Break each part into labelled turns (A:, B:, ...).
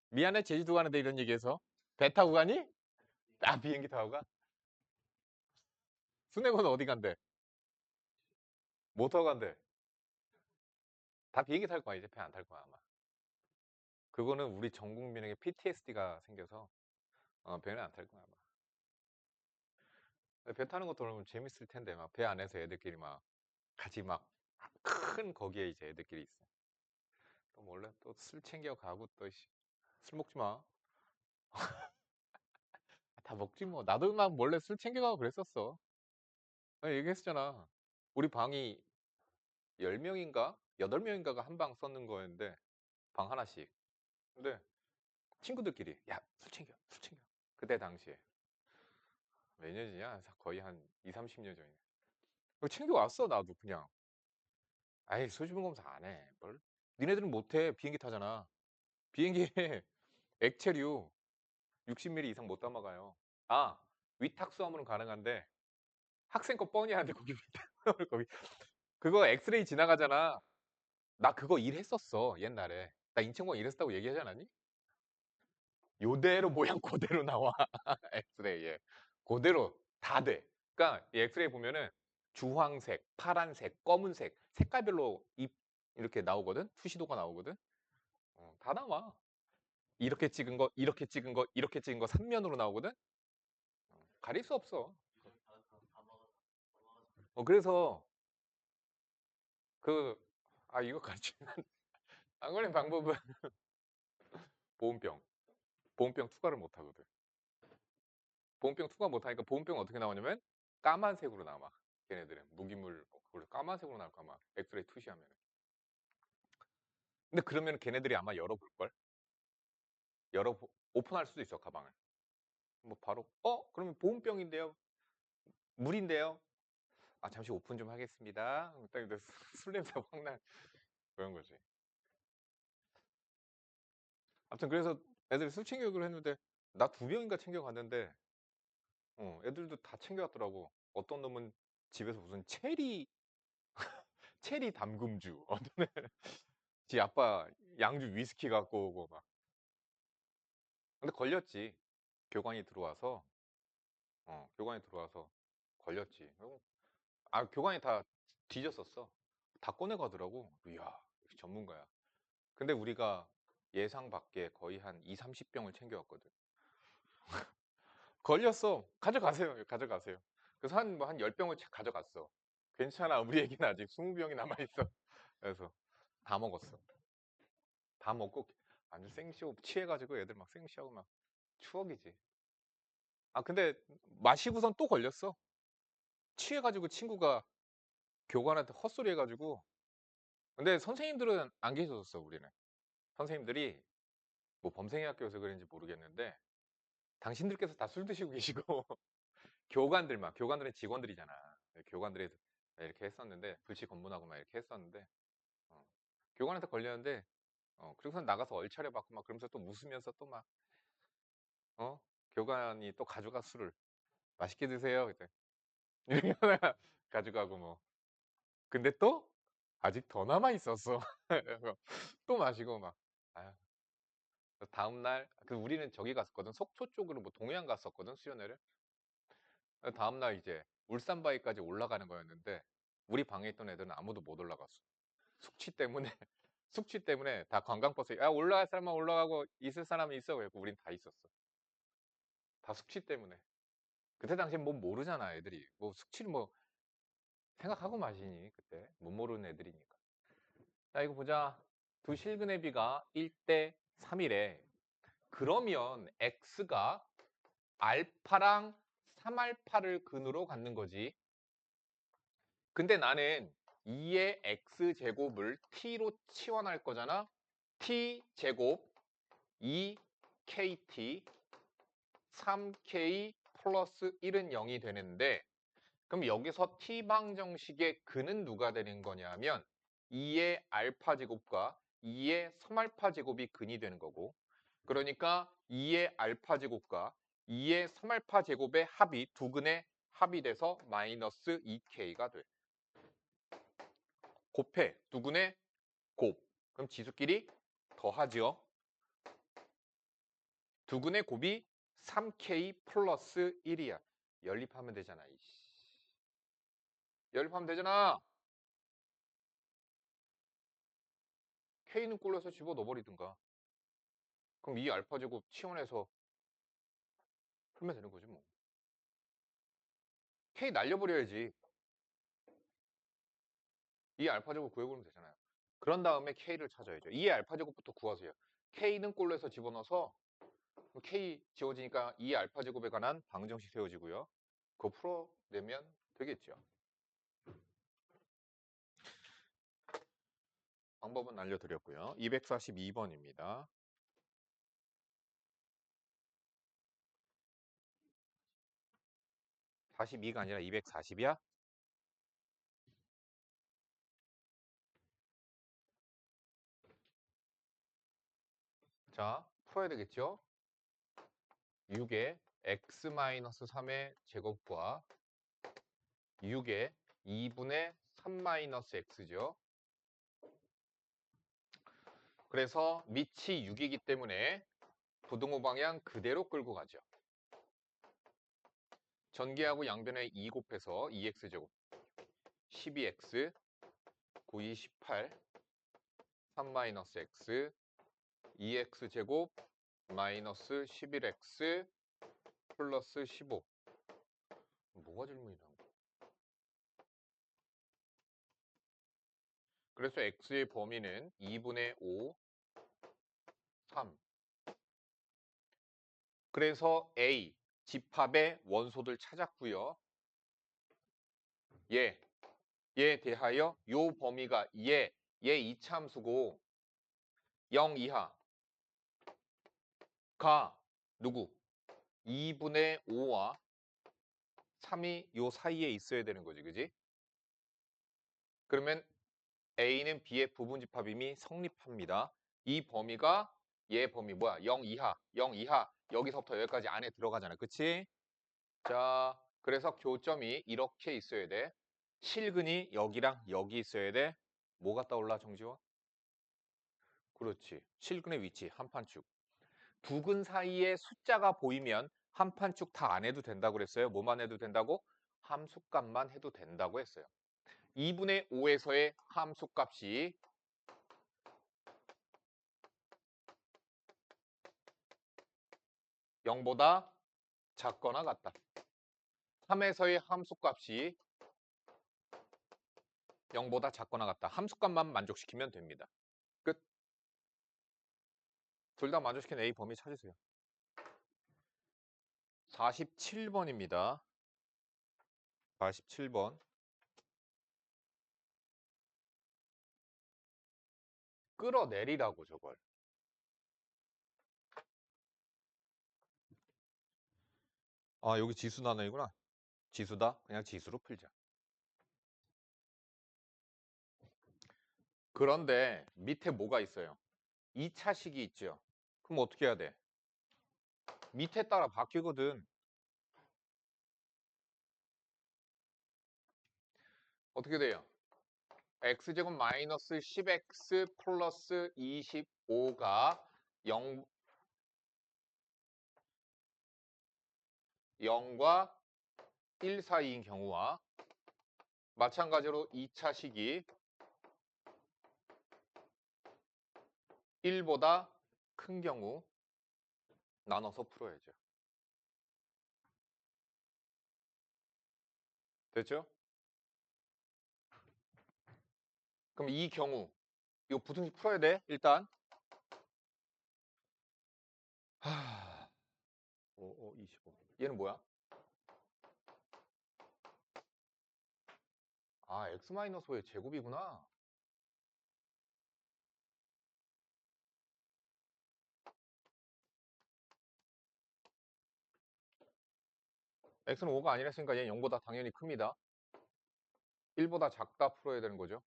A: 미안해 제주도 가는데 이런 얘기해서. 배 타고 가니? 아 비행기 타고 가? 순회고는 어디 간대? 뭐 타고 간대? 다 비행기 탈 거야. 이제 배 안 탈 거야 아마. 그거는 우리 전 국민에게 PTSD가 생겨서 배는 안 탈 거야 아마. 배 타는 것도 너무 재밌을 텐데 막 배 안에서 애들끼리 막 같이 막 큰 거기에 이제 애들끼리 있어. 또 몰래 또 술 챙겨 가고 또 술 먹지 마. 다 먹지 뭐. 나도 막 몰래 술 챙겨 가고 그랬었어. 내가 얘기했었잖아. 우리 방이 10명인가 8명인가가 한 방 썼는 거였는데 방 하나씩. 근데 친구들끼리 야, 술 챙겨. 술 챙겨. 그때 당시에 몇 년이냐? 거의 한 2, 30년 전이야. 그거 챙겨 왔어 나도 그냥. 아이 소주병 검사 안 해. 뭘? 니네들은 못 해. 비행기 타잖아. 비행기에 액체류 60ml 이상 못 담아가요. 아, 위탁 수화물은 가능한데 학생 거 뻔히 하는데 거기 위탁 수화물 거기 그거 엑스레이 지나가잖아. 나 그거 일했었어 옛날에. 나 인천공항 일했었다고 얘기하지 않았니? 요대로 모양 고대로 나와 엑스레이에. 고대로 다 돼. 그러니까 이 엑스레이 보면은 주황색, 파란색, 검은색 색깔별로 입 이렇게 나오거든. 투시도가 나오거든. 다 나와. 이렇게 찍은 거, 이렇게 찍은 거, 이렇게 찍은 거 3면으로 나오거든. 가릴 수 없어. 그래서 그 이거 가르치면 안 걸린 방법은 보온병. 보온병 투과를 못 하거든. 보온병 투과 못 하니까 보온병 어떻게 나오냐면 까만색으로 나와. 걔네들은 무기물 그걸로 까만색으로 나올까 봐. 엑스레이 투시하면. 근데 그러면 걔네들이 아마 열어볼 걸. 열어 오픈할 수도 있어 가방을. 뭐 바로 그러면 보온병인데요. 물인데요. 아 잠시 오픈 좀 하겠습니다. 딱 이제 술 냄새 확 나. 그런 거지. 아무튼 그래서 애들이 술 챙겨기로 했는데 나 2병인가 챙겨갔는데 애들도 다 챙겨왔더라고. 어떤 놈은 집에서 무슨 체리 담금주, 어떤 애는 지 아빠 양주 위스키 갖고 오고 막. 근데 걸렸지. 교관이 들어와서 교관이 들어와서 걸렸지. 교관이 다 뒤졌었어. 다 꺼내 가더라고. 이야, 역시 전문가야. 근데 우리가 예상 밖에 거의 한 2, 30병을 챙겨왔거든. 걸렸어. 가져가세요. 가져가세요. 그래서 한 10병을 가져갔어. 괜찮아. 우리 애기는 아직 20병이 남아있어. 그래서 다 먹었어. 다 먹고 완전 생쇼 취해가지고 애들 막 생쇼하고 막 추억이지. 근데 마시고선 또 걸렸어. 취해가지고 친구가 교관한테 헛소리 해가지고. 근데 선생님들은 안 계셨었어, 우리는. 선생님들이 뭐 범생이 학교여서 그런지 모르겠는데 당신들께서 다 술 드시고 계시고 교관들은 직원들이잖아. 교관들이 이렇게 했었는데 불시 검문하고 막 이렇게 했었는데 어, 교관한테 걸렸는데 그리고선 나가서 얼차려 받고 막 그러면서 또 웃으면서 또 막 교관이 또 가져가 술을 맛있게 드세요. 그때 이렇게 하다가 가져가고 뭐. 근데 또 아직 더 남아 있었어. 그래서 또 마시고 막. 아유, 다음 날 우리는 저기 갔었거든. 속초 쪽으로 뭐 동해안 갔었거든 수련회를. 다음 날 이제 울산바위까지 올라가는 거였는데 우리 방에 있던 애들은 아무도 못 올라갔어. 숙취 때문에 숙취 때문에 다 관광버스 야 올라갈 사람만 올라가고 있을 사람이 있어. 그래고 우린 다 있었어. 다 숙취 때문에. 그때 당시엔 뭐 모르잖아 애들이. 뭐 숙취를 뭐 생각하고 마시니 그때 못 모르는 애들이니까. 자 이거 보자. 두 실근의 비가 1대 3이래. 그러면 x가 알파랑 3알파를 근으로 갖는 거지. 근데 나는 2의 x제곱을 t로 치환할 거잖아. t제곱 2kt 3k 플러스 1은 0이 되는데 그럼 여기서 t방 정식의 근은 누가 되는 거냐면 2의 알파 제곱과 2의 3알파 제곱이 근이 되는 거고 그러니까 2의 알파 제곱과 2의 3알파 제곱의 합이 두 근의 합이 돼서 마이너스 2k가 돼. 곱해. 두 근의 곱. 그럼 지수끼리 더하죠. 두근의 곱이 3K 플러스 1이야. 연립하면 되잖아. 이씨. 연립하면 되잖아. K는 꼴로서 집어넣어버리든가. 그럼 이 알파 제곱 치환해서 풀면 되는 거지 뭐. K 날려버려야지. 이 알파 제곱 구해보면 되잖아요. 그런 다음에 K를 찾아야죠. 이 알파 제곱부터 구하세요. K는 꼴로에서 집어넣어서 K 지워지니까 이 알파 제곱에 관한 방정식 세워지고요. 그거 풀어내면 되겠죠. 방법은 알려드렸고요. 242번입니다. 42가 아니라 240이야? 자, 풀어야 되겠죠? 6의 x-3의 제곱과 6의 2분의 3-x죠. 그래서 밑이 6이기 때문에 부등호 방향 그대로 끌고 가죠. 전개하고 양변에 2 곱해서 2x제곱 12x 9, 2, 18 3-x 2x제곱 마이너스 11x 플러스 15. 뭐가 질문이라는 거야? 그래서 x의 범위는 2분의 5, 3. 그래서 A, 집합의 원소들 찾았고요. 얘에 대하여 요 범위가 얘 이차함수고 0 이하가 누구? 2분의 5와 3이 요 사이에 있어야 되는 거지, 그지? 그러면 A는 B의 부분집합임이 성립합니다. 이 범위가 얘 범위 뭐야? 0 이하, 0 이하 여기서부터 여기까지 안에 들어가잖아, 그치? 자, 그래서 교점이 이렇게 있어야 돼. 실근이 여기랑 여기 있어야 돼. 뭐가 떠올라, 정지원? 그렇지. 실근의 위치, 한판축. 두 근 사이에 숫자가 보이면 한판축 다 안 해도 된다고 그랬어요. 뭐만 해도 된다고? 함수값만 해도 된다고 했어요. 2분의 5에서의 함수값이 0보다 작거나 같다. 3에서의 함수값이 0보다 작거나 같다. 함수값만 만족시키면 됩니다. 끝. 둘 다 만족시키는 A 범위 찾으세요. 47번입니다. 47번. 끌어내리라고 저걸. 아, 여기 지수 나눠이구나. 지수다? 그냥 지수로 풀자. 그런데 밑에 뭐가 있어요? 2차식이 있죠. 그럼 어떻게 해야 돼? 밑에 따라 바뀌거든. 어떻게 돼요? x제곱 마이너스 10x 플러스 25가 0과 1 사이인 경우와 마찬가지로 2차식이 1보다 큰 경우 나눠서 풀어야죠. 됐죠? 그럼 이 경우 이거 부등식 풀어야 돼. 일단 5, 25. 얘는 뭐야? 아, x-5의 제곱이구나. x는 5가 아니랬으니까 얘는 0보다 당연히 큽니다. 1보다 작다 풀어야 되는 거죠.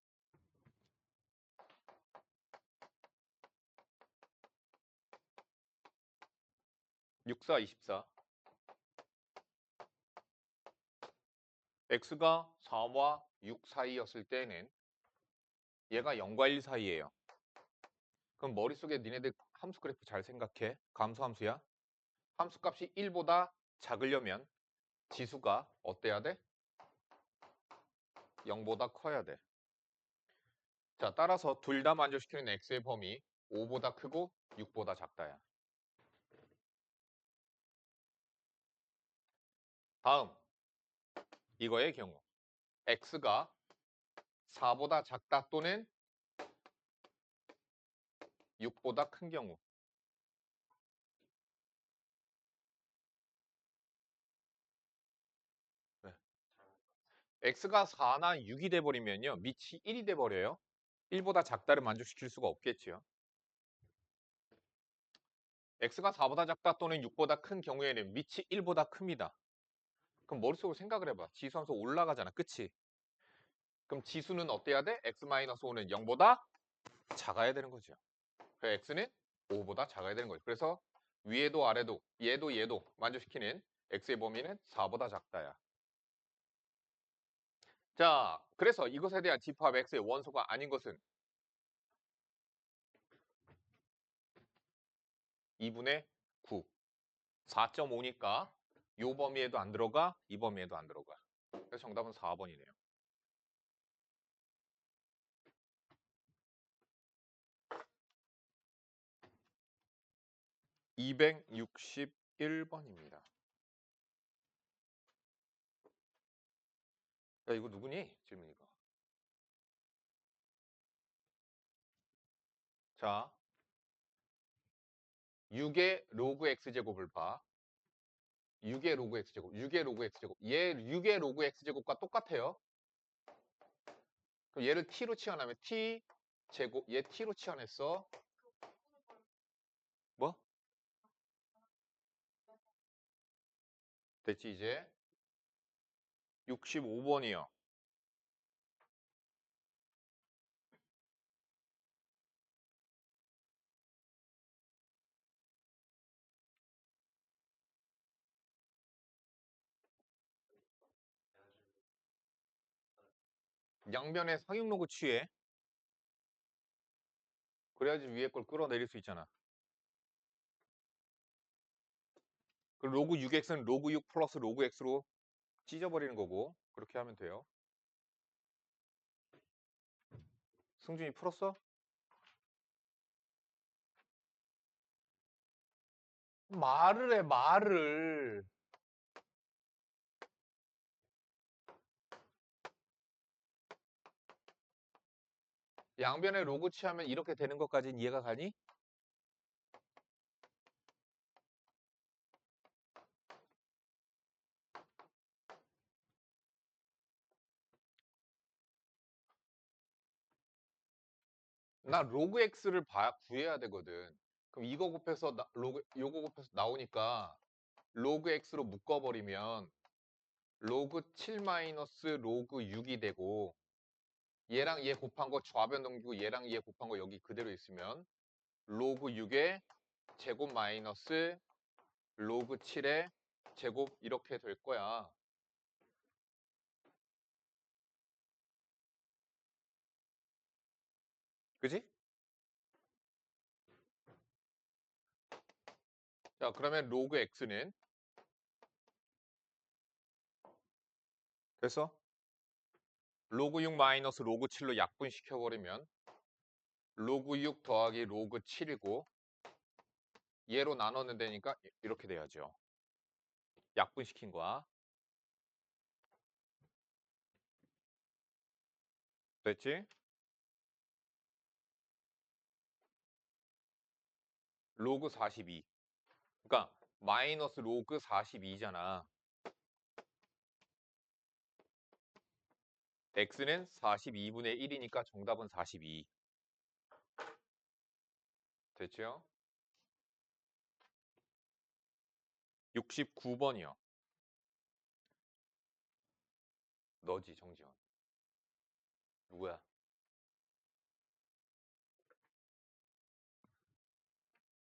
A: 6, 4, 24. x가 4와 6 사이였을 때는 얘가 0과 1 사이예요. 그럼 머릿속에 니네들 함수 그래프 잘 생각해. 감소함수야. 함수값이 1보다 작으려면 지수가 어때야 돼? 0보다 커야 돼. 자, 따라서 둘 다 만족시키는 x의 범위 5보다 크고 6보다 작다야. 다음 이거의 경우 x가 4보다 작다 또는 6보다 큰 경우. 네. x가 4나 6이 돼버리면요. 밑이 1이 돼버려요. 1보다 작다를 만족시킬 수가 없겠지요. x가 4보다 작다 또는 6보다 큰 경우에는 밑이 1보다 큽니다. 그럼 머릿속으로 생각을 해봐. 지수함수 올라가잖아. 그치? 그럼 지수는 어때야 돼? x-5는 0보다 작아야 되는 거죠. 그래서 x는 5보다 작아야 되는 거죠. 그래서 위에도 아래도 얘도 만족시키는 x의 범위는 4보다 작다야. 자, 그래서 이것에 대한 집합 x의 원소가 아닌 것은 2분의 9. 4.5니까 요 범위에도 안 들어가, 이 범위에도 안 들어가. 그래서 정답은 4번이네요. 261번입니다. 야, 이거 누구니? 질문 이거. 자, 6의 로그 x제곱을 봐. 6의 로그 x제곱, 6의 로그 x제곱. 얘 6의 로그 x제곱과 똑같아요. 그럼 얘를 t로 치환하면 t 제곱, 얘 t로 치환했어. 뭐? 됐지 이제? 65번이요. 양변의 상육로그 취해. 그래야지 위에 걸 끌어내릴 수 있잖아. 그 로그 6x는 로그 6 플러스 로그 x로 찢어버리는 거고 그렇게 하면 돼요. 승준이 풀었어? 말을 해, 말을. 양변의 로그 취하면 이렇게 되는 것까지는 이해가 가니? 나 로그 x를 구해야 되거든. 그럼 이거 곱해서 요거 곱해서 나오니까 로그 x로 묶어버리면 로그 7 마이너스 로그 6이 되고 얘랑 얘 곱한 거 좌변 넘기고 얘랑 얘 곱한 거 여기 그대로 있으면 로그 6의 제곱 마이너스 로그 7의 제곱 이렇게 될 거야. 그지? 자, 그러면 로그 x는 그래서 로그 6 마이너스 로그 7로 약분시켜버리면 로그 6 더하기 로그 7이고 얘로 나누는 되니까 이렇게 돼야죠. 약분시킨 거야. 됐지? 로그 42. 그러니까 마이너스 로그 42잖아. x는 42분의 1이니까 정답은 42. 됐죠? 69번이요. 너지, 정지원. 누구야?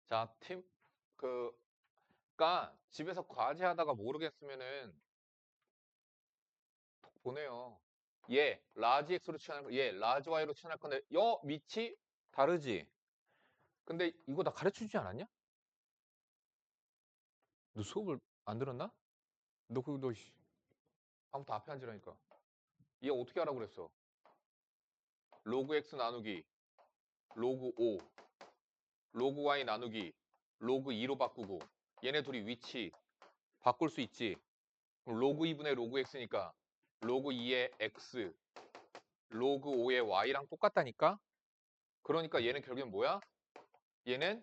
A: 자, 집에서 과제하다가 모르겠으면은 보내요. 얘 라지 x로 치환할 거, 얘 라지 y로 치환할 건데 밑이 다르지? 근데 이거 다 가르쳐 주지 않았냐? 너 수업을 안 들었나? 너 그거 너 아무튼 앞에 앉으라니까. 얘 어떻게 하라고 그랬어? 로그 x 나누기 로그 5 로그 y 나누기 로그 2로 바꾸고 얘네 둘이 위치 바꿀 수 있지. 그럼 로그 2분의 로그 x니까 로그 2의 x 로그 5의 y랑 똑같다니까? 그러니까 얘는 결국엔 뭐야? 얘는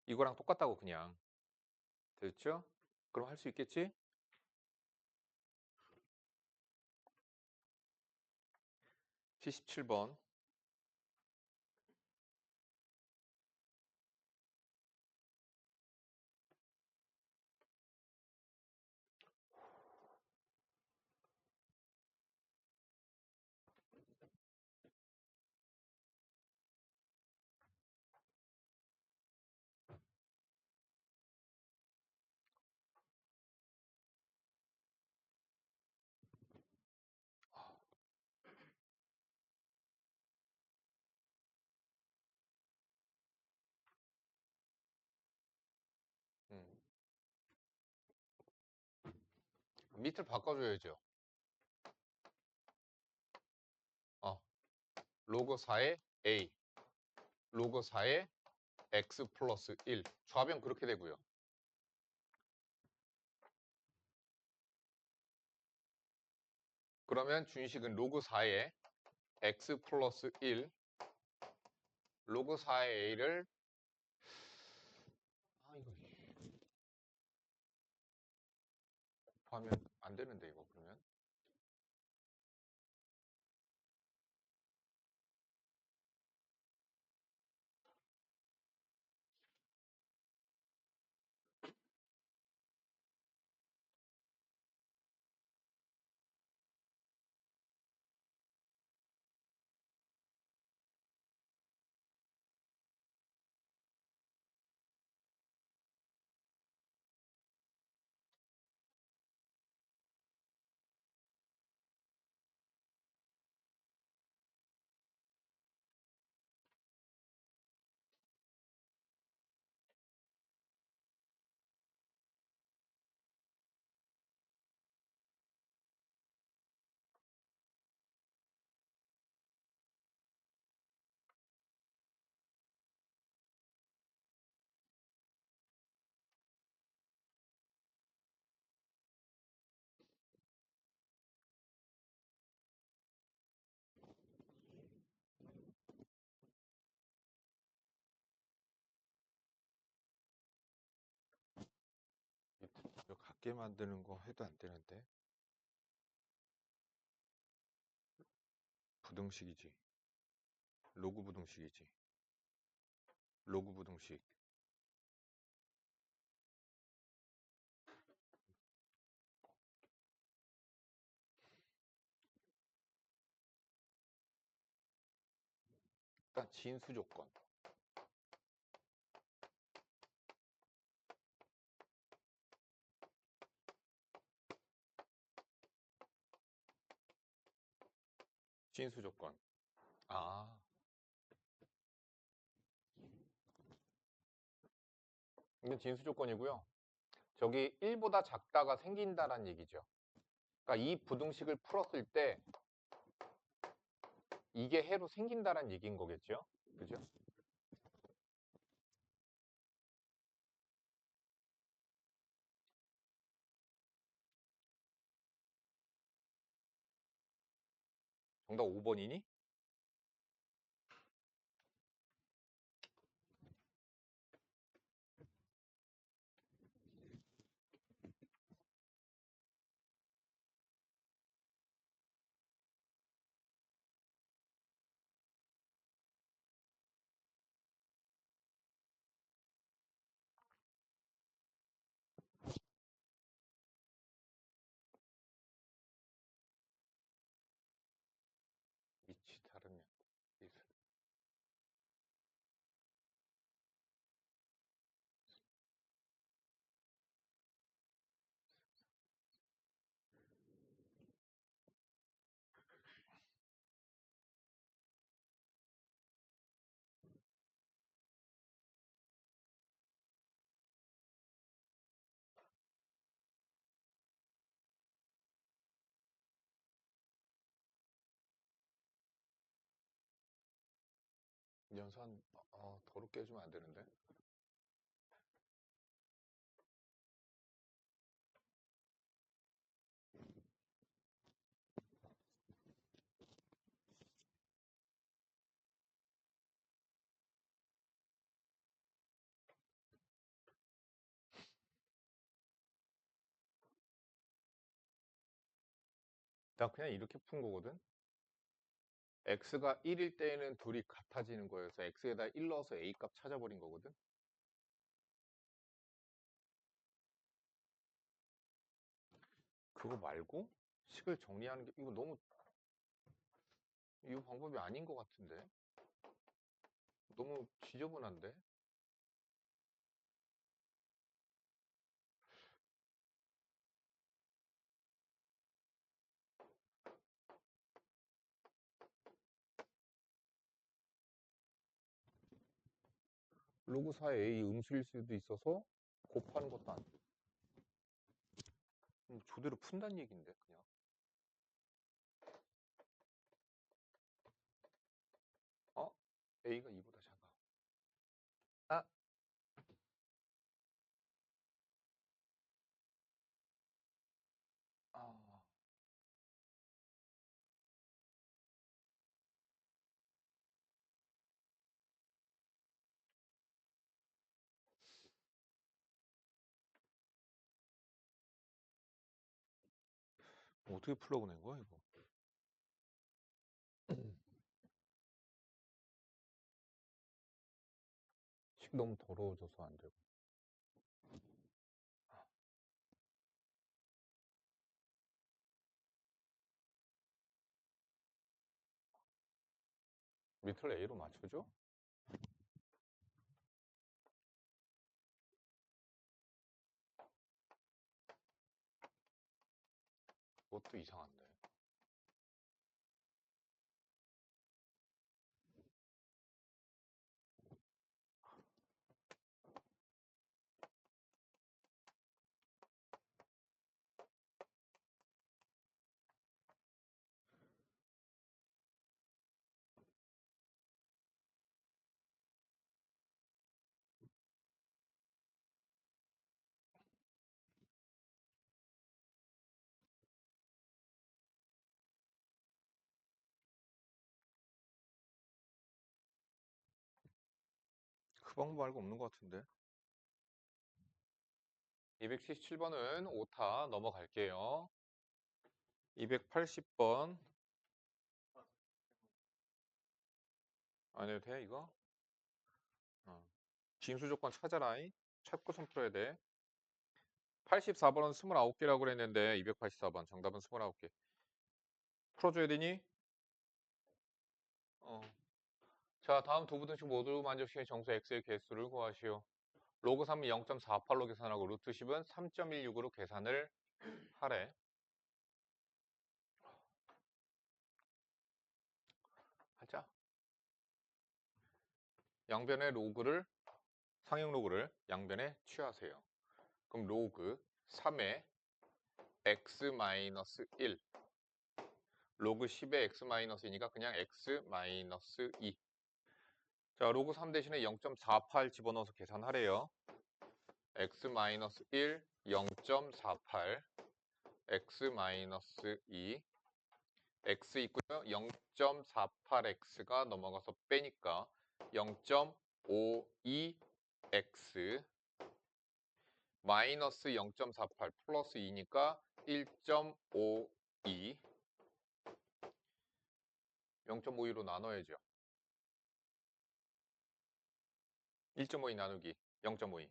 A: 이거랑 똑같다고 그냥. 됐죠? 그럼 할 수 있겠지? 77번. 음. 밑을 바꿔줘야죠. 로그 4의 a 로그 4의 x 플러스 1 좌변 그렇게 되고요. 그러면 준식은 로그 4의 x 플러스 1 로그 4의 a를 이거 곱하면 안 되는데 이거 그러면 이거 같게 만드는 거 해도 안 되는데 부등식이지. 로그 부등식이지. 로그 부등식. 일단 진수 조건. 진수 조건. 이건 진수 조건이고요. 저기 1보다 작다가 생긴다란 얘기죠. 그러니까 이 부등식을 풀었을 때 이게 해로 생긴다란 얘기인 거겠죠? 그죠? 정답 5번이니? 미친. 연산 더럽게 해주면 안 되는데. 난 그냥 이렇게 푼 거거든. x가 1일 때에는 둘이 같아지는 거여서 x에다 1 넣어서 a 값 찾아버린 거거든. 그거 말고 식을 정리하는 게 이거 너무 이 방법이 아닌 것 같은데. 너무 지저분한데. 로그 4에 a 음수일 수도 있어서 곱하는 것도 안 돼. 조대로 푼다는 얘기인데 그냥. a가 2보다 작아. 아, 아. 어떻게 풀라고 낸 거야 이거? 식 너무 더러워져서 안 되고. 밑을 a로 맞춰줘? 그것도 이상한데. 그 방법 말고 없는 것 같은데. 277번은 오타 넘어갈게요. 280번. 안 해도 돼 이거? 징수 조건 찾아라잉. 찾고선 풀어야 돼. 84번은 29개라고 그랬는데 284번 정답은 29개. 풀어줘야 되니? 자, 다음 두 부등식 모두 만족시킨 정수 x의 개수를 구하시오. 로그 3은 0.48로 계산하고 루트 10은 3.16으로 계산을 하래. 하자. 양변의 로그를 상형 로그를 양변에 취하세요. 그럼 로그 3의 x-1 로그 10의 x-2니까 그냥 x-2. 자, 로그 3 대신에 0.48 집어넣어서 계산하래요. x-1 0.48 x-2 x 있고요. 0.48x가 넘어가서 빼니까 0.52x 마이너스 0.48 플러스 2니까 1.52 0.52로 나눠야죠. 1.52 나누기 0.52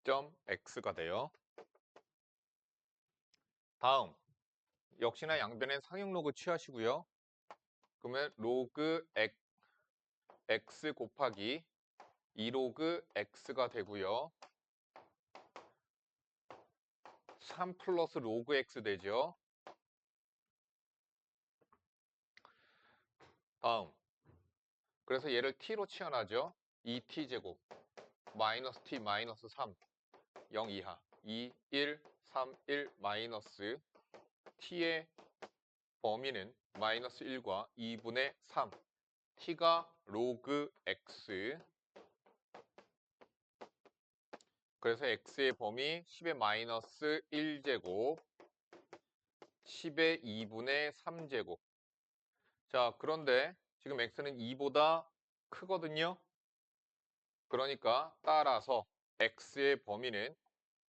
A: 2.x가 돼요. 다음 역시나 양변의 상형 로그 취하시고요. 그러면 로그 x 곱하기 2로그 x가 되고요. 3 플러스 로그 x 되죠. 다음 그래서 얘를 t로 치환하죠. 2t제곱 마이너스 t 마이너스 3 0 이하 2, 1, 3, 1 마이너스 t의 범위는 마이너스 1과 2분의 3 t가 로그 x 그래서 x의 범위 10의 마이너스 1제곱 10의 2분의 3제곱 자 그런데 지금 x는 2보다 크거든요. 그러니까 따라서 x의 범위는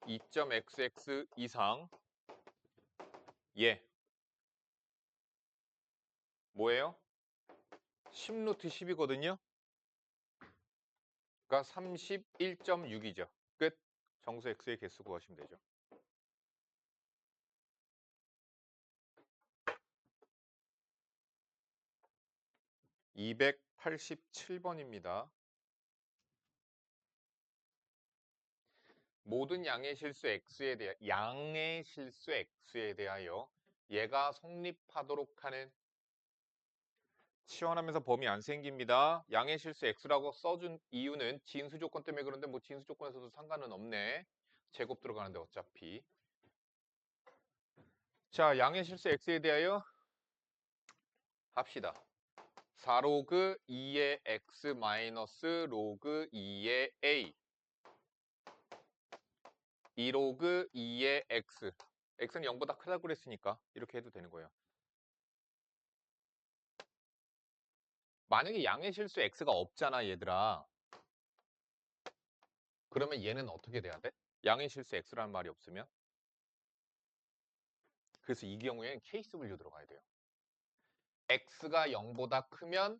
A: 2.xx 이상 예 뭐예요? 10루트 10이거든요. 그러니까 31.6이죠. 끝. 정수 x의 개수 구하시면 되죠. 287번입니다. 모든 양의 실수 x에 대하여 얘가 성립하도록 하는 치환하면서 범위 안 생깁니다. 양의 실수 x라고 써준 이유는 진수 조건 때문에 그런데 뭐 진수 조건에서도 상관은 없네. 제곱 들어가는데 어차피. 자, 양의 실수 x에 대하여 합시다. 4로그 2의 x 마이너스 로그 2의 a 2로그 2의 x x는 0보다 크다고 그랬으니까 이렇게 해도 되는 거예요. 만약에 양의 실수 x가 없잖아 얘들아. 그러면 얘는 어떻게 돼야 돼? 양의 실수 x라는 말이 없으면? 그래서 이 경우에는 케이스 분류 들어가야 돼요. x가 0보다 크면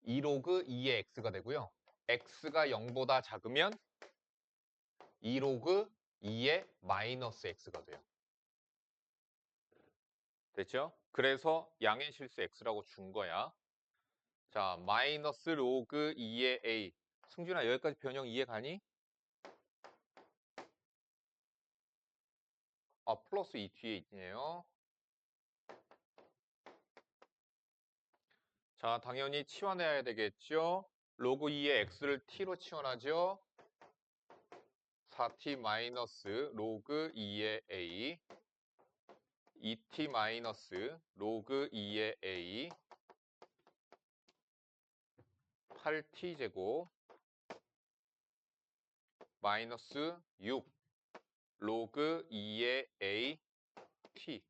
A: 2로그 2의 x가 되고요. x가 0보다 작으면 2로그 2의 마이너스 x가 돼요. 됐죠? 그래서 양의 실수 x라고 준 거야. 자, 마이너스 로그 2의 a. 승준아 여기까지 변형 이해 가니? 아, 플러스 2 뒤에 있네요. 자, 당연히 치환해야 되겠죠? 로그 2의 x를 t로 치환하죠? 4t 마이너스 로그 2의 a 2t 마이너스 로그 2의 a 8t제곱 마이너스 6 로그 2의 a t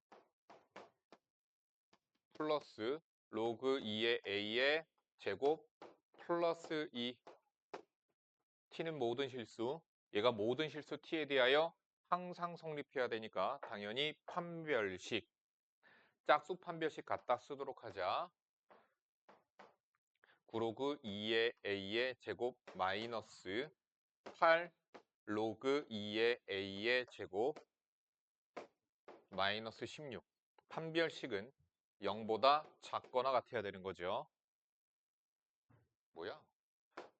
A: 플러스 로그 2의 a의 제곱 플러스 2 t는 모든 실수 얘가 모든 실수 t에 대하여 항상 성립해야 되니까 당연히 판별식 짝수 판별식 갖다 쓰도록 하자. 9로그 2의 a의 제곱 마이너스 8 로그 2의 a의 제곱 마이너스 16 판별식은 0보다 작거나 같아야 되는 거죠. 뭐야?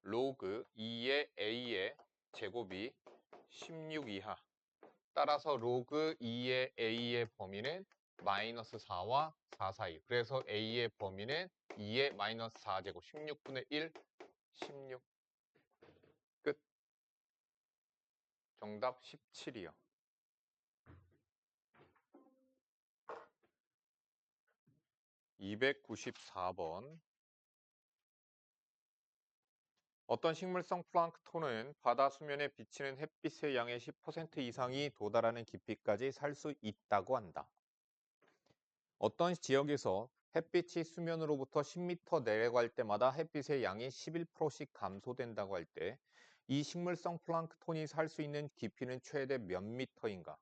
A: 로그 2의 a의 제곱이 16 이하 따라서 로그 2의 a의 범위는 마이너스 4와 4 사이 그래서 a의 범위는 2의 마이너스 4제곱 16분의 1 16 끝. 정답 17이요. 294번 어떤 식물성 플랑크톤은 바다 수면에 비치는 햇빛의 양의 10% 이상이 도달하는 깊이까지 살 수 있다고 한다. 어떤 지역에서 햇빛이 수면으로부터 10m 내려갈 때마다 햇빛의 양이 11%씩 감소된다고 할 때 이 식물성 플랑크톤이 살 수 있는 깊이는 최대 몇 미터인가?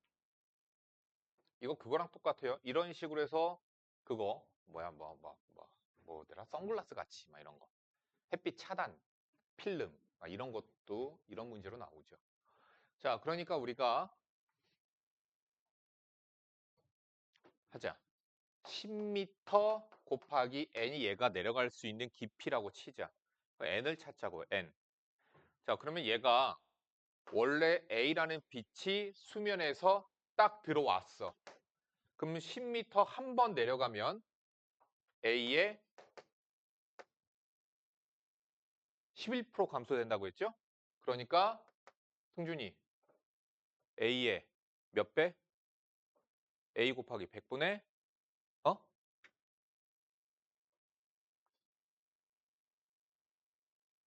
A: 이거 그거랑 똑같아요. 이런 식으로 해서 그거 뭐더라? 선글라스 같이 막 이런 거. 햇빛 차단, 필름 이런 것도 이런 문제로 나오죠. 자, 그러니까 우리가 하자. 10m 곱하기 n이 얘가 내려갈 수 있는 깊이라고 치자. n을 찾자고요. n. 자, 그러면 얘가 원래 A라는 빛이 수면에서 딱 들어왔어. 그러면 10m 한 번 내려가면 A의 11% 감소된다고 했죠? 그러니까 승준이 A의 몇 배? A 곱하기 100분의 어?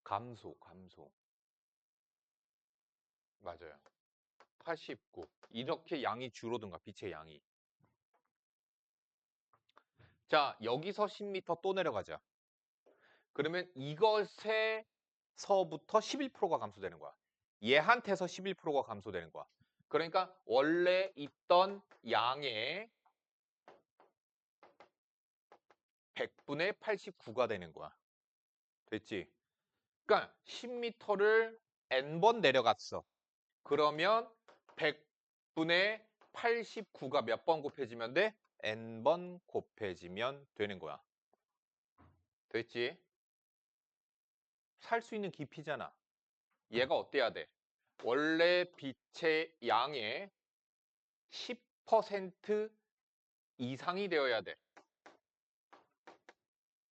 A: 감소. 맞아요. 89. 이렇게 양이 줄어든가, 빛의 양이. 자, 여기서 10m 또 내려가자. 그러면 이것에서부터 11%가 감소되는 거야. 얘한테서 11%가 감소되는 거야. 그러니까 원래 있던 양의 100분의 89가 되는 거야. 됐지? 그러니까 10m를 n번 내려갔어. 그러면 100분의 89가 몇 번 곱해지면 돼? n번 곱해지면 되는 거야. 됐지? 살 수 있는 깊이잖아. 얘가 어때야 돼? 원래 빛의 양의 10% 이상이 되어야 돼.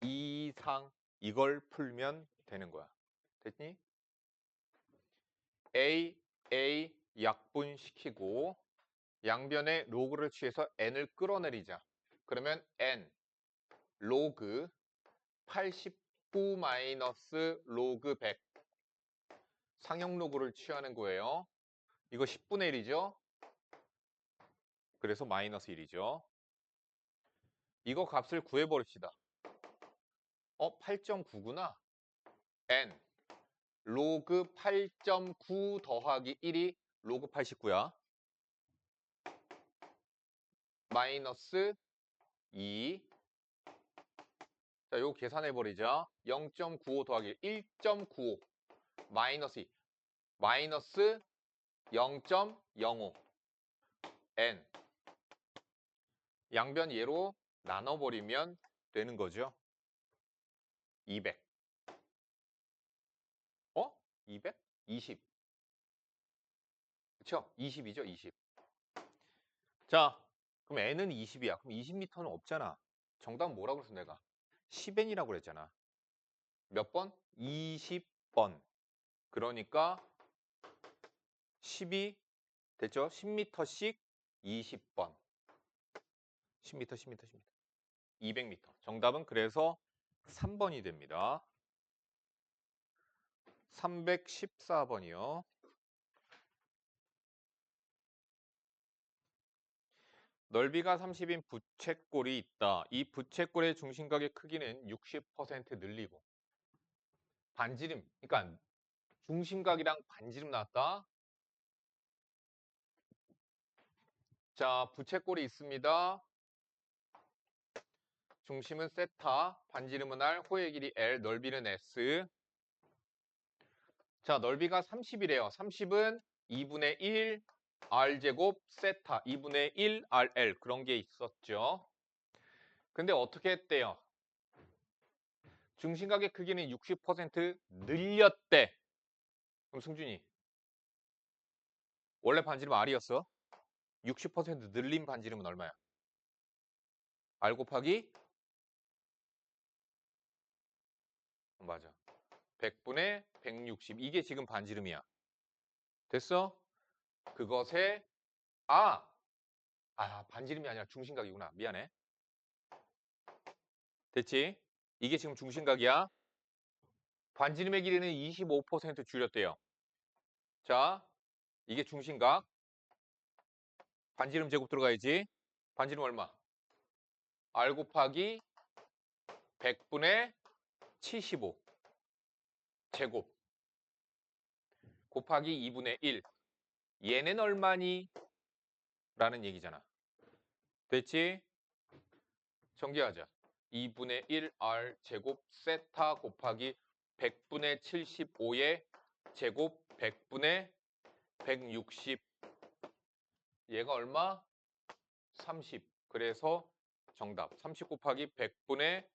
A: 이상. 이걸 풀면 되는 거야. 됐니? A 약분시키고 양변에 로그를 취해서 n을 끌어내리자. 그러면 n 로그 89 마이너스 로그 100 상형 로그를 취하는 거예요. 이거 10분의 1이죠. 그래서 마이너스 1이죠. 이거 값을 구해버립시다. 8.9구나. n 로그 8.9 더하기 1이 로그 89야. 마이너스 2. 자, 요거 계산해버리자. 0.95 더하기 1.95 마이너스 2. 마이너스 0.05 n 양변 얘로 나눠버리면 되는 거죠. 200. 200? 20. 그쵸? 20이죠, 20. 자, 그럼 n은 20이야. 그럼 20m는 없잖아. 정답은 뭐라고 그랬어, 내가? 10n이라고 그랬잖아. 몇 번? 20번. 그러니까 10이 됐죠? 10m씩 20번. 10m, 10m, 10m. 200m. 정답은 그래서 3번이 됩니다. 314번이요. 넓이가 30인 부채꼴이 있다. 이 부채꼴의 중심각의 크기는 60% 늘리고 반지름, 그러니까 중심각이랑 반지름 나왔다. 자, 부채꼴이 있습니다. 중심은 세타, 반지름은 r, 호의 길이 l, 넓이는 s. 자, 넓이가 30이래요. 30은 2분의 1 r제곱 세타, 2분의 1 rl 그런 게 있었죠. 근데 어떻게 했대요? 중심각의 크기는 60% 늘렸대. 그럼 승준이 원래 반지름 r이었어. 60% 늘린 반지름은 얼마야? r 곱하기 맞아. 100분의 160. 이게 지금 반지름이야. 됐어? 그것에 아! 반지름이 아니라 중심각이구나. 미안해. 됐지? 이게 지금 중심각이야. 반지름의 길이는 25% 줄였대요. 자, 이게 중심각. 반지름 제곱 들어가야지. 반지름 얼마? r 곱하기 100분의 75 제곱 곱하기 2분의 1. 얘는 얼마니? 라는 얘기잖아. 됐지? 정리하자. 2분의 1 r 제곱 세타 곱하기 100분의 75의 제곱 100분의 160. 얘가 얼마? 30. 그래서 정답. 30 곱하기 100분의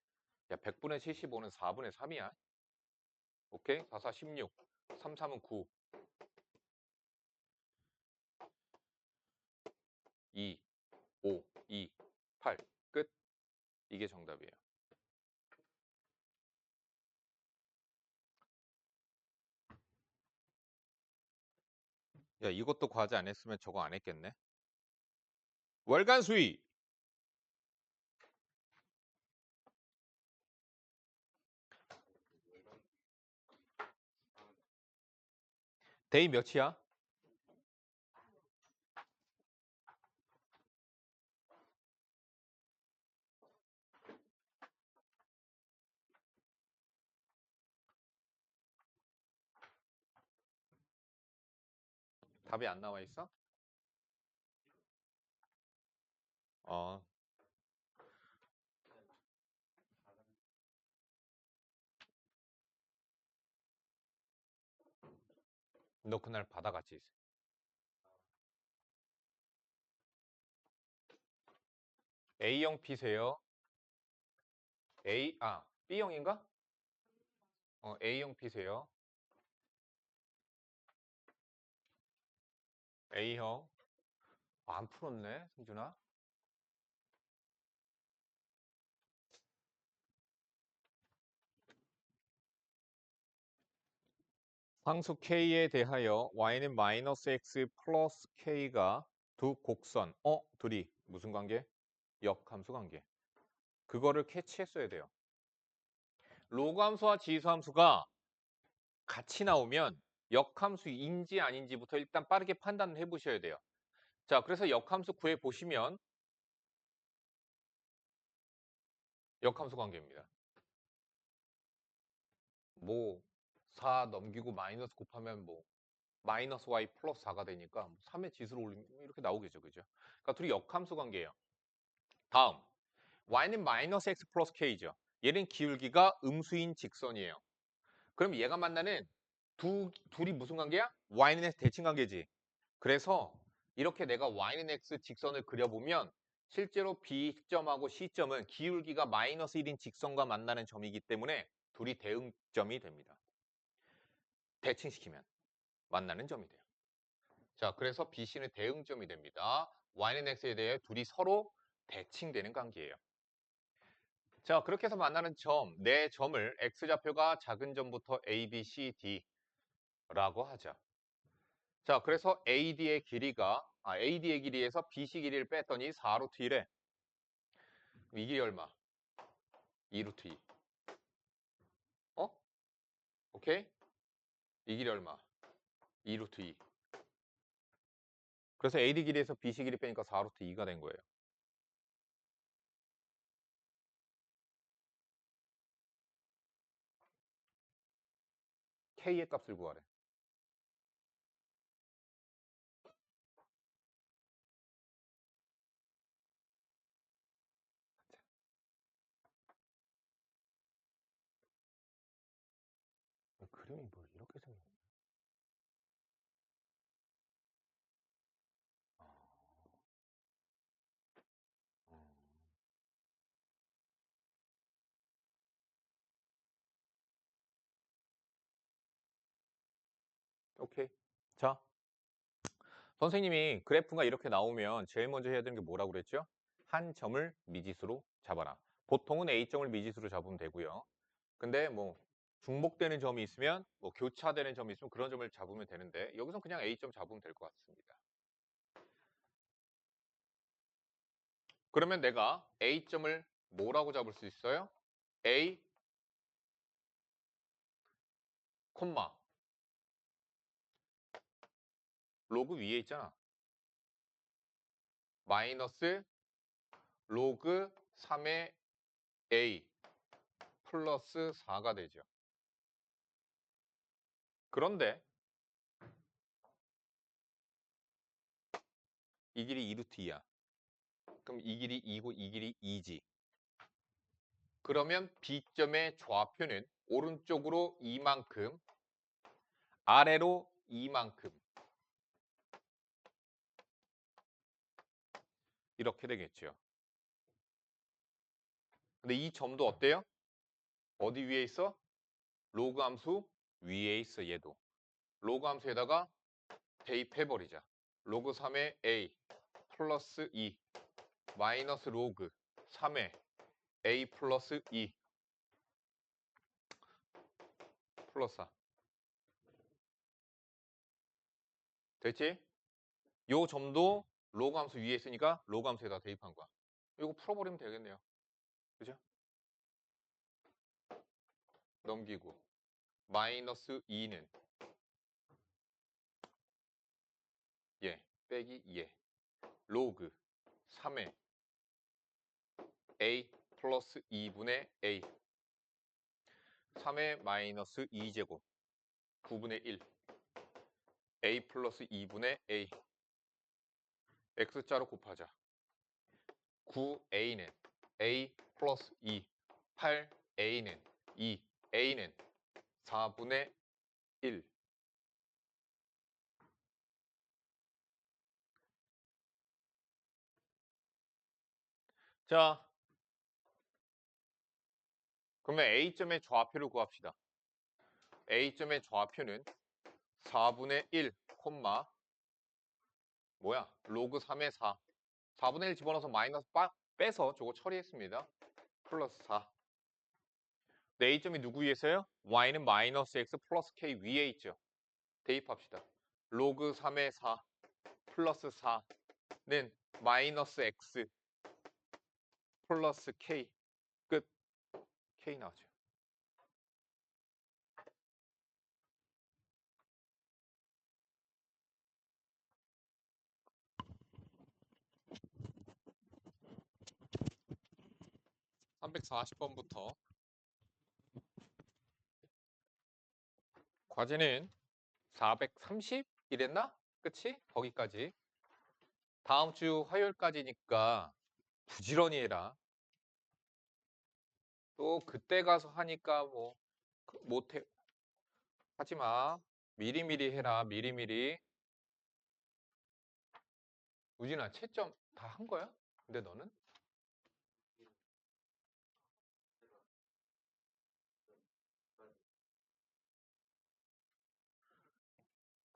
A: 75는 4분의 3이야. 오케이? 4, 4, 16. 3, 3은 9. 2, 5, 2, 8. 끝. 이게 정답이에요. 야, 이것도 과제 안 했으면 저거 안 했겠네. 월간 수익. 데이 몇이야? 답이 안 나와 있어? 어. 너 그날 바다 같이 있어. A형 P세요. B형인가? A형 P세요. A형. 안 풀었네, 승준아. 상수 K에 대하여 y는 마이너스 x 플러스 K가 두 곡선, 둘이 무슨 관계? 역함수 관계. 그거를 캐치했어야 돼요. 로그함수와 지수함수가 같이 나오면 역함수인지 아닌지부터 일단 빠르게 판단을 해보셔야 돼요. 자, 그래서 역함수 구해 보시면 역함수 관계입니다. 뭐 4 넘기고 마이너스 곱하면 뭐 마이너스 y 플러스 4가 되니까 3의 지수를 올리면 이렇게 나오겠죠. 그죠? 그러니까 둘이 역함수 관계예요. 다음 y는 마이너스 x 플러스 k죠. 얘는 기울기가 음수인 직선이에요. 그럼 얘가 만나는 둘이 무슨 관계야? y는 x 대칭 관계지. 그래서 이렇게 내가 y는 x 직선을 그려보면 실제로 B점하고 C점은 기울기가 마이너스 1인 직선과 만나는 점이기 때문에 둘이 대응점이 됩니다. 대칭시키면 만나는 점이 돼요. 자, 그래서 BC는 대응점이 됩니다. y는 x에 대해 둘이 서로 대칭되는 관계예요. 자, 그렇게 해서 만나는 점, 네 점을 x좌표가 작은 점부터 A, B, C, D라고 하자. 자, 그래서 AD의 길이에서 BC 길이를 뺐더니 4루트 1에 이 길이 얼마? 2루트 2. 어? 오케이? 이 길이 얼마? 2루트 2. 그래서 AD 길이에서 BC 길이 빼니까 4루트 2가 된 거예요. K의 값을 구하래. 그림이 뭐 이렇게 생겼네. 오케이. 자, 선생님이 그래프가 이렇게 나오면 제일 먼저 해야 되는 게 뭐라고 그랬죠? 한 점을 미지수로 잡아라. 보통은 A점을 미지수로 잡으면 되고요. 근데 뭐 중복되는 점이 있으면 뭐 교차되는 점이 있으면 그런 점을 잡으면 되는데 여기서 그냥 A점 잡으면 될 것 같습니다. 그러면 내가 A점을 뭐라고 잡을 수 있어요? A, 콤마 로그 위에 있잖아. 마이너스 로그 3의 A 플러스 4가 되죠. 그런데 이 길이 2루트 2야. 그럼 이 길이 2고 이 길이 2지. 그러면 B점의 좌표는 오른쪽으로 이만큼, 아래로 이만큼 이렇게 되겠죠. 근데 이 점도 어때요? 어디 위에 있어? 로그 함수 위에 있어, 얘도. 로그 함수에다가 대입해버리자. 로그 3의 A 플러스 2 마이너스 로그 3의 A 플러스 2 플러스 4. 됐지? 요 점도 로그 함수 위에 있으니까 로그 함수에다 대입한 거야. 이거 풀어버리면 되겠네요. 그죠? 넘기고 마이너스 2는 예 빼기 2에 로그 3의 a 플러스 2분의 a 3의 마이너스 2제곱 9분의 1 a 플러스 2분의 a x자로 곱하자. 9a는 a 플러스 2 8a는 2 a는 4분의 1 자, 그러면 A점의 좌표를 구합시다. A점의 좌표는 4분의 1, 뭐야? 로그 3의 4. 4분의 1 집어넣어서 마이너스 빼서 저거 처리했습니다. 플러스 4. 네, A점이 누구 위에서요? Y는 마이너스 X 플러스 K 위에 있죠. 대입합시다. 로그 3의 4 플러스 4는 마이너스 X 플러스 K 끝. K 나오죠. (340번부터) 과제는 430 이랬나? 그치? 거기까지. 다음 주 화요일까지니까 부지런히 해라. 또 그때 가서 하니까 뭐 못해 하지 마. 미리미리 해라. 미리미리. 우진아 채점 다 한 거야? 근데 너는?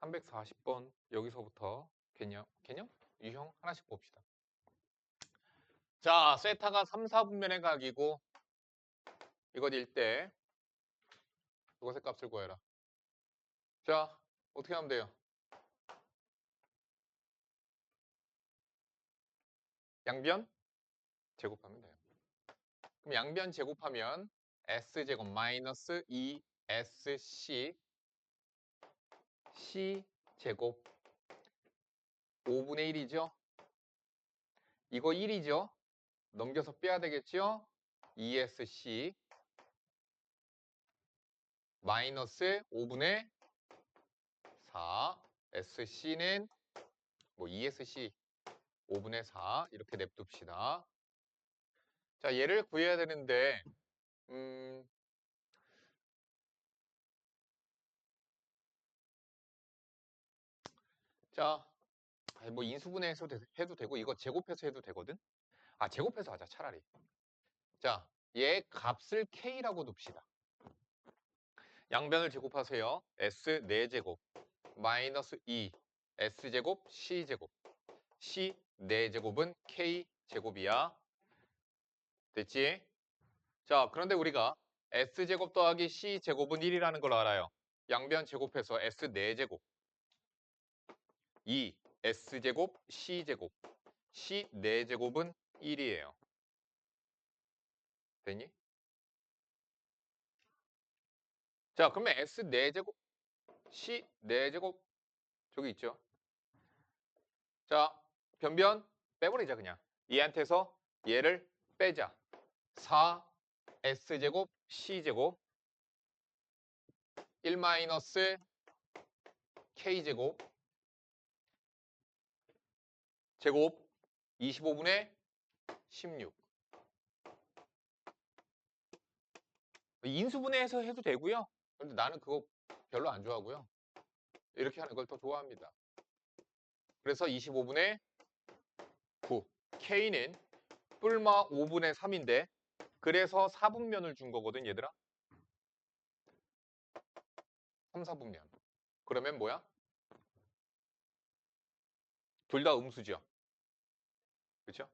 A: 340번 여기서부터 개념? 유형 하나씩 봅시다. 자, 세타가 3, 4분면의 각이고 이것 일때 이것의 값을 구해라. 자, 어떻게 하면 돼요? 양변 제곱하면 돼요. 그럼 양변 제곱하면 s제곱 마이너스 2sc c제곱 5분의 1이죠? 이거 1이죠? 넘겨서 빼야 되겠죠? 2sc 마이너스 5분의 4 sc는 뭐 2sc 5분의 4 이렇게 냅둡시다. 자, 얘를 구해야 되는데 자, 뭐 인수분해해서 해도 되고 이거 제곱해서 해도 되거든? 아, 제곱해서 하자 차라리. 자, 얘 값을 k라고 둡시다. 양변을 제곱하세요. s 4제곱 마이너스 2 s제곱 c제곱 c 4제곱은 k제곱이야. 됐지? 자, 그런데 우리가 s제곱 더하기 c제곱은 1이라는 걸 알아요. 양변 제곱해서 s 4제곱 2 s제곱 c제곱 c 4제곱은 1이에요. 됐니? 자, 그러면 s 4제곱 c 4제곱 저기 있죠. 자, 변변 빼버리자 그냥. 얘한테서 얘를 빼자. 4s제곱 c제곱 1 마이너스 k제곱 제곱 25분의 16. 인수분해해서 해도 되고요. 근데 나는 그거 별로 안 좋아하고요. 이렇게 하는 걸 더 좋아합니다. 그래서 25분의 9. K는 뿔마 5분의 3인데 그래서 4분면을 준 거거든 얘들아. 3, 4분면. 그러면 뭐야? 둘 다 음수죠. 그렇죠?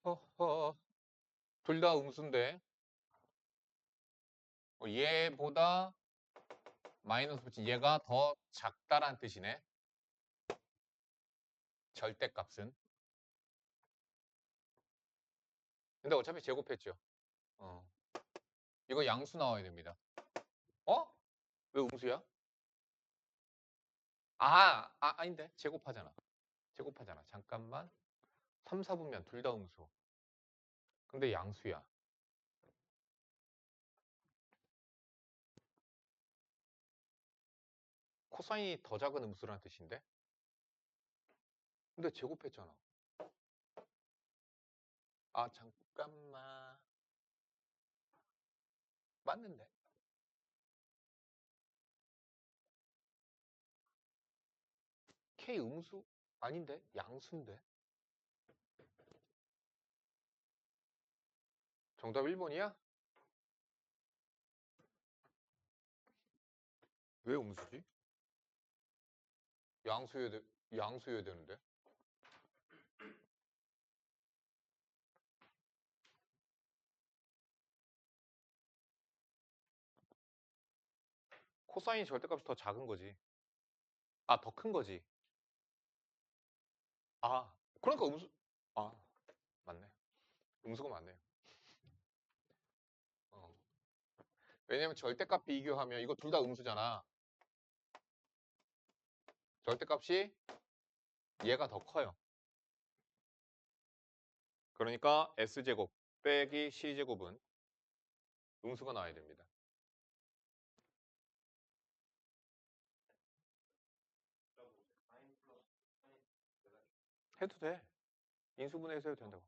A: 허허. 둘 다 음수인데 얘보다 마이너스 붙인 얘가 더 작다란 뜻이네. 절대값은. 근데 어차피 제곱했죠. 이거 양수 나와야 됩니다. 어? 왜 음수야? 아닌데. 제곱하잖아. 잠깐만. 3, 4분면 둘 다 음수. 근데 양수야. 코사인이 더 작은 음수라는 뜻인데? 근데 제곱했잖아. 잠깐만. 맞는데. K 음수? 아닌데? 양수인데? 정답 1번이야? 왜 음수지? 양수여야 되는데? 코사인이 절대값이 더 작은 거지. 더 큰 거지. 그러니까 음수. 아, 맞네. 음수가 맞네요. 왜냐면 절대값 비교하면 이거 둘 다 음수잖아. 절대값이 얘가 더 커요. 그러니까 S제곱 빼기 C제곱은 음수가 나와야 됩니다. 해도 돼. 인수분해해서 해도 된다고.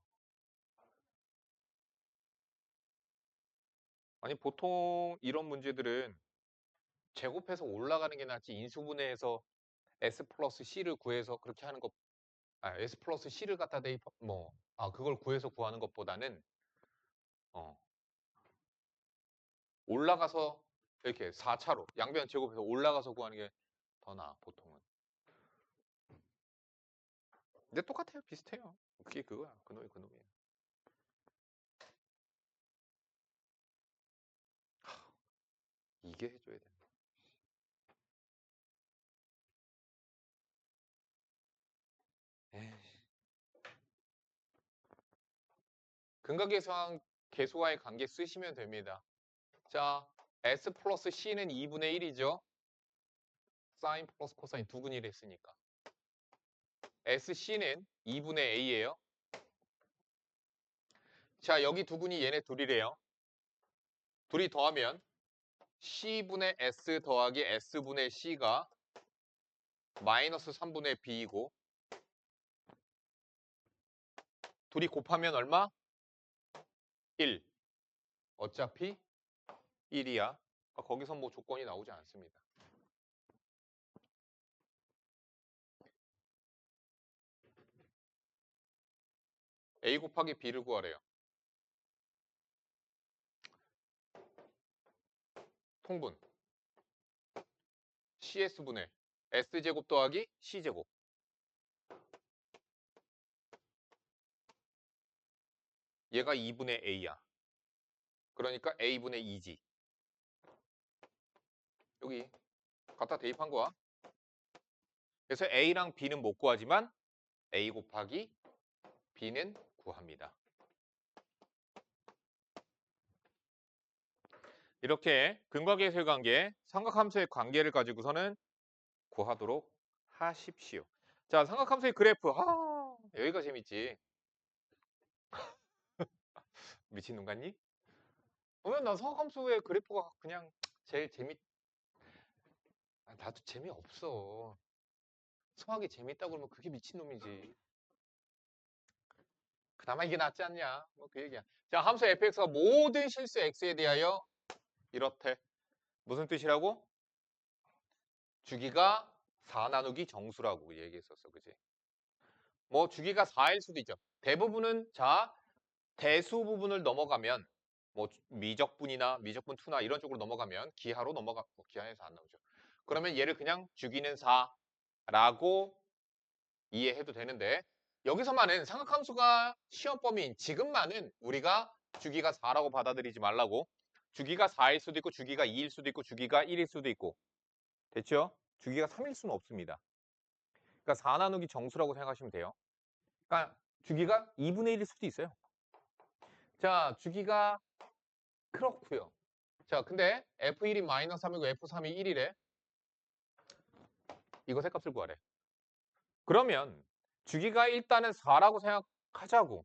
A: 아니 보통 이런 문제들은 제곱해서 올라가는 게 낫지 인수분해해서 S 플러스 C를 구해서 그렇게 하는 것, S 플러스 C를 갖다 대입, 그걸 구해서 구하는 것보다는, 어, 올라가서 이렇게 4차로, 양변 제곱해서 올라가서 구하는 게 더 나아, 보통은. 근데 똑같아요. 비슷해요. 그게 그거야. 그놈이 그놈이야. 이게 해줘야 돼. 에이. 근각계수랑 계수와의 관계 쓰시면 됩니다. 자, S 플러스 C는 2분의 1이죠. 사인 플러스 코사인 두근이를 했으니까. SC는 2분의 A예요. 자, 여기 두근이 얘네 둘이래요. 둘이 더하면 C분의 S 더하기 S분의 C가 마이너스 3분의 B이고 둘이 곱하면 얼마? 1. 어차피 1이야. 거기서 뭐 조건이 나오지 않습니다. A 곱하기 B를 구하래요. 통분. CS분의 S제곱 더하기 C제곱. 얘가 2분의 A야. 그러니까 A분의 2지. 여기 갖다 대입한 거야. 그래서 A랑 B는 못 구하지만 A 곱하기 B는 구합니다. 이렇게 근과계수의 관계, 삼각함수의 관계를 가지고서는 구하도록 하십시오. 자, 삼각함수의 그래프. 여기가 재밌지. 미친놈 같니? 오늘 난 삼각함수의 그래프가 그냥 제일 나도 재미없어. 수학이 재밌다고 그러면 그게 미친놈이지. 그나마 이게 낫지 않냐? 뭐 그 얘기야. 자, 함수 fx가 모든 실수 x에 대하여 이렇대. 무슨 뜻이라고? 주기가 4 나누기 정수라고 얘기했었어. 그지? 뭐 주기가 4일 수도 있죠. 대부분은 대수 부분을 넘어가면 뭐 미적분이나 미적분 2나 이런 쪽으로 넘어가면 기하로 기하에서 안 나오죠. 그러면 얘를 그냥 주기는 4라고 이해해도 되는데 여기서만은 삼각함수가 시험 범위인 지금만은 우리가 주기가 4라고 받아들이지 말라고. 주기가 4일 수도 있고 주기가 2일 수도 있고 주기가 1일 수도 있고 됐죠? 주기가 3일 수는 없습니다. 그러니까 4 나누기 정수라고 생각하시면 돼요. 그러니까 주기가 2분의 1일 수도 있어요. 자, 주기가 그렇고요. 자, 근데 F1이 마이너스 3이고 F3이 1이래. 이거 색값을 구하래. 그러면 주기가 일단은 4라고 생각하자고.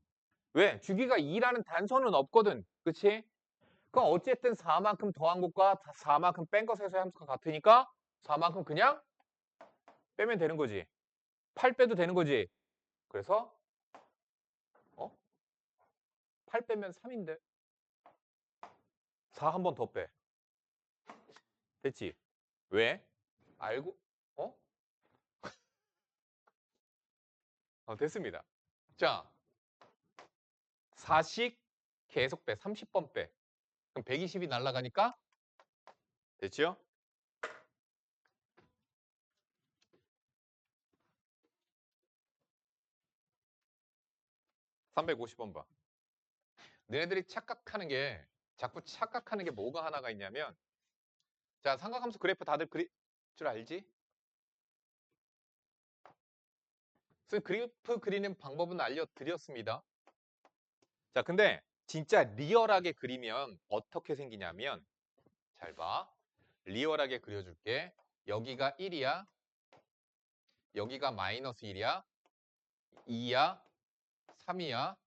A: 왜? 주기가 2라는 단서는 없거든. 그치? 그럼 어쨌든 4만큼 더한 것과 4만큼 뺀 것에서의 함수가 같으니까 4만큼 그냥 빼면 되는 거지. 8 빼도 되는 거지. 그래서 8 빼면 3인데 4 한 번 더 빼. 됐지? 왜? 알고? 어? 됐습니다. 자, 4씩 계속 빼. 30번 빼. 그럼 120이 날아가니까 됐죠? 350번 봐. 너네들이 자꾸 착각하는 게 뭐가 하나가 있냐면, 자, 삼각함수 그래프 다들 그릴 줄 알지? 그래서 그래프 그리는 방법은 알려드렸습니다. 자, 근데 진짜 리얼하게 그리면 어떻게 생기냐면, 잘 봐. 리얼하게 그려줄게. 여기가 1이야. 여기가 마이너스 1이야. 2야. 3이야.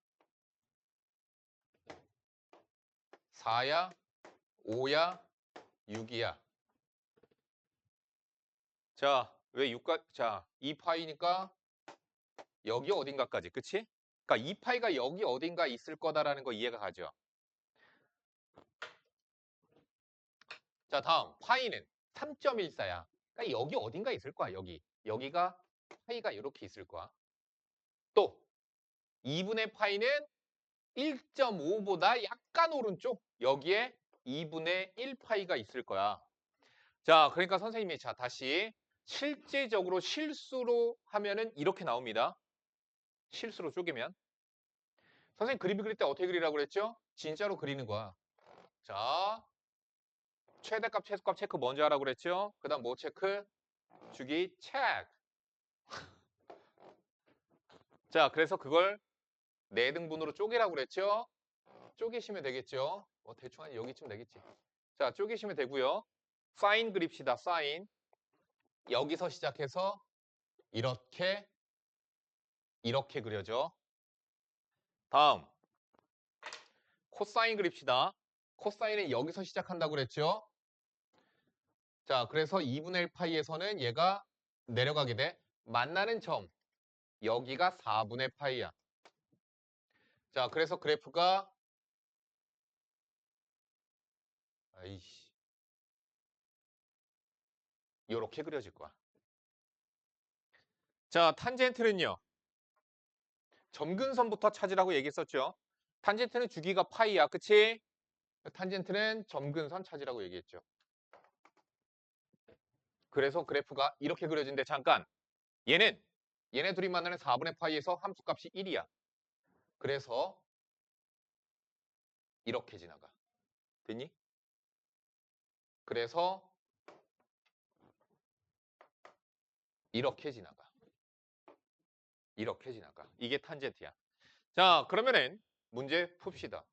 A: 4야. 5야. 6이야. 자, 왜 6가, 자, 2파이니까 여기 어딘가까지, 그치? 그러니까 2파이가 여기 어딘가 있을 거다라는 거 이해가 가죠? 자, 다음 파이는 3.14야. 그러니까 여기 어딘가 있을 거야, 여기. 여기가 파이가 이렇게 있을 거야. 또 2분의 파이는 1.5보다 약간 오른쪽 여기에 2분의 1파이가 있을 거야. 자, 그러니까 선생님이 자 다시 실제적으로 실수로 하면은 이렇게 나옵니다. 실수로 쪼개면. 선생님 그림 그릴 때 어떻게 그리라고 그랬죠? 진짜로 그리는 거야. 자, 최대값, 최소값 체크 먼저 하라고 그랬죠? 그 다음 뭐 체크? 주기 체크. 자, 그래서 그걸 4등분으로 쪼개라고 그랬죠? 쪼개시면 되겠죠? 뭐 대충 한 여기쯤 되겠지. 자, 쪼개시면 되고요. 사인 그립시다. 사인. 여기서 시작해서 이렇게 이렇게 그려져. 다음 코사인 그립시다. 코사인은 여기서 시작한다고 그랬죠? 자, 그래서 2분의 1 파이에서는 얘가 내려가게 돼. 만나는 점. 여기가 4분의 파이야. 자, 그래서 그래프가 아이씨. 요렇게 그려질 거야. 자, 탄젠트는요. 점근선부터 찾으라고 얘기했었죠. 탄젠트는 주기가 파이야. 그치? 탄젠트는 점근선 찾으라고 얘기했죠. 그래서 그래프가 이렇게 그려진대. 잠깐. 얘네 둘이 만나는 4분의 파이에서 함수값이 1이야. 그래서 이렇게 지나가. 됐니? 그래서 이렇게 지나가. 이렇게 지나가. 이게 탄젠트야. 자, 그러면은 문제 풉시다.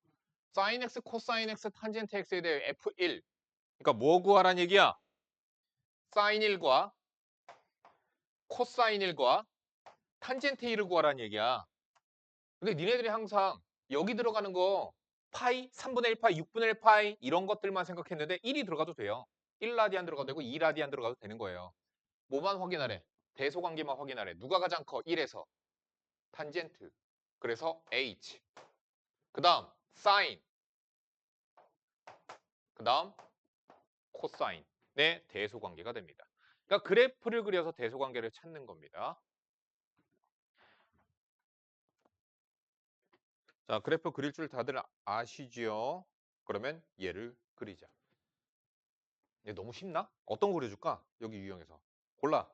A: sin x, 코사인 x, 탄젠트 x에 대해 f1. 그러니까 뭐 구하란 얘기야? sin 1과 코사인 1과 탄젠트 1을 구하란 얘기야. 근데 니네들이 항상 여기 들어가는 거 파이, 3분의 1 파이, 6분의 1 파이 이런 것들만 생각했는데 1이 들어가도 돼요. 1라디안 들어가도 되고 2라디안 들어가도 되는 거예요. 뭐만 확인하래? 대소관계만 확인하래. 누가 가장 커? 1에서. 탄젠트. 그래서 H. 그 다음 사인. 그 다음 코사인의 대소관계가 됩니다. 그러니까 그래프를 그려서 대소관계를 찾는 겁니다. 자, 그래프 그릴 줄 다들 아시죠? 그러면 얘를 그리자. 얘 너무 쉽나? 어떤 거 그려줄까? 여기 유형에서. 골라.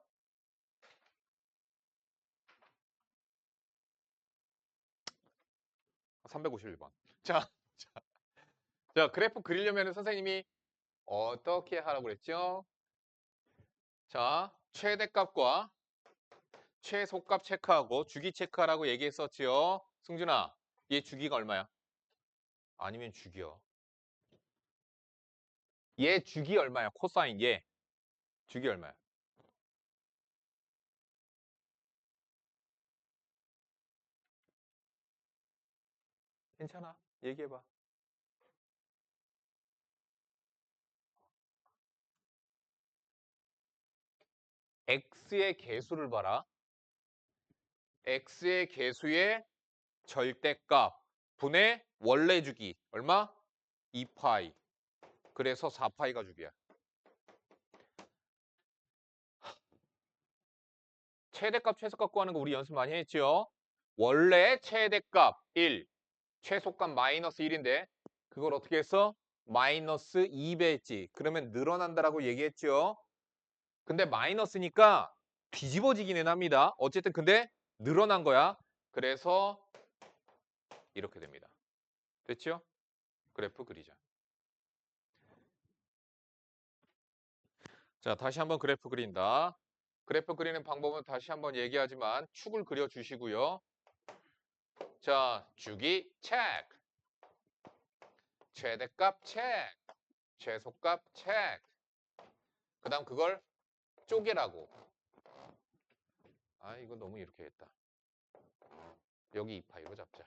A: 351번. 자, 자, 그래프 그리려면 선생님이 어떻게 하라고 그랬죠? 자, 최대값과 최소값 체크하고 주기 체크하라고 얘기했었지요. 승준아, 얘 주기가 얼마야? 아니면 주기요. 얘 주기 얼마야? 코사인 얘. 주기 얼마야? 괜찮아. 얘기해봐. x의 개수를 봐라. x의 개수의 절대값 분의 원래 주기. 얼마? 2파이. 그래서 4파이가 주기야. 최대값, 최소값 구하는 거 우리 연습 많이 했죠? 원래 최대값 1, 최소값 마이너스 1인데 그걸 어떻게 했어? 마이너스 2배 했지. 그러면 늘어난다라고 얘기했죠? 근데 마이너스니까 뒤집어지기는 합니다. 어쨌든 근데 늘어난 거야. 그래서 이렇게 됩니다. 됐죠? 그래프 그리자. 자, 다시 한번 그래프 그린다. 그래프 그리는 방법은 다시 한번 얘기하지만 축을 그려주시고요. 자, 주기 체크, 최대값 체크, 최소값 체크. 그 다음 그걸 쪼개라고. 아, 이거 너무 이렇게 했다. 여기 2파이로 잡자.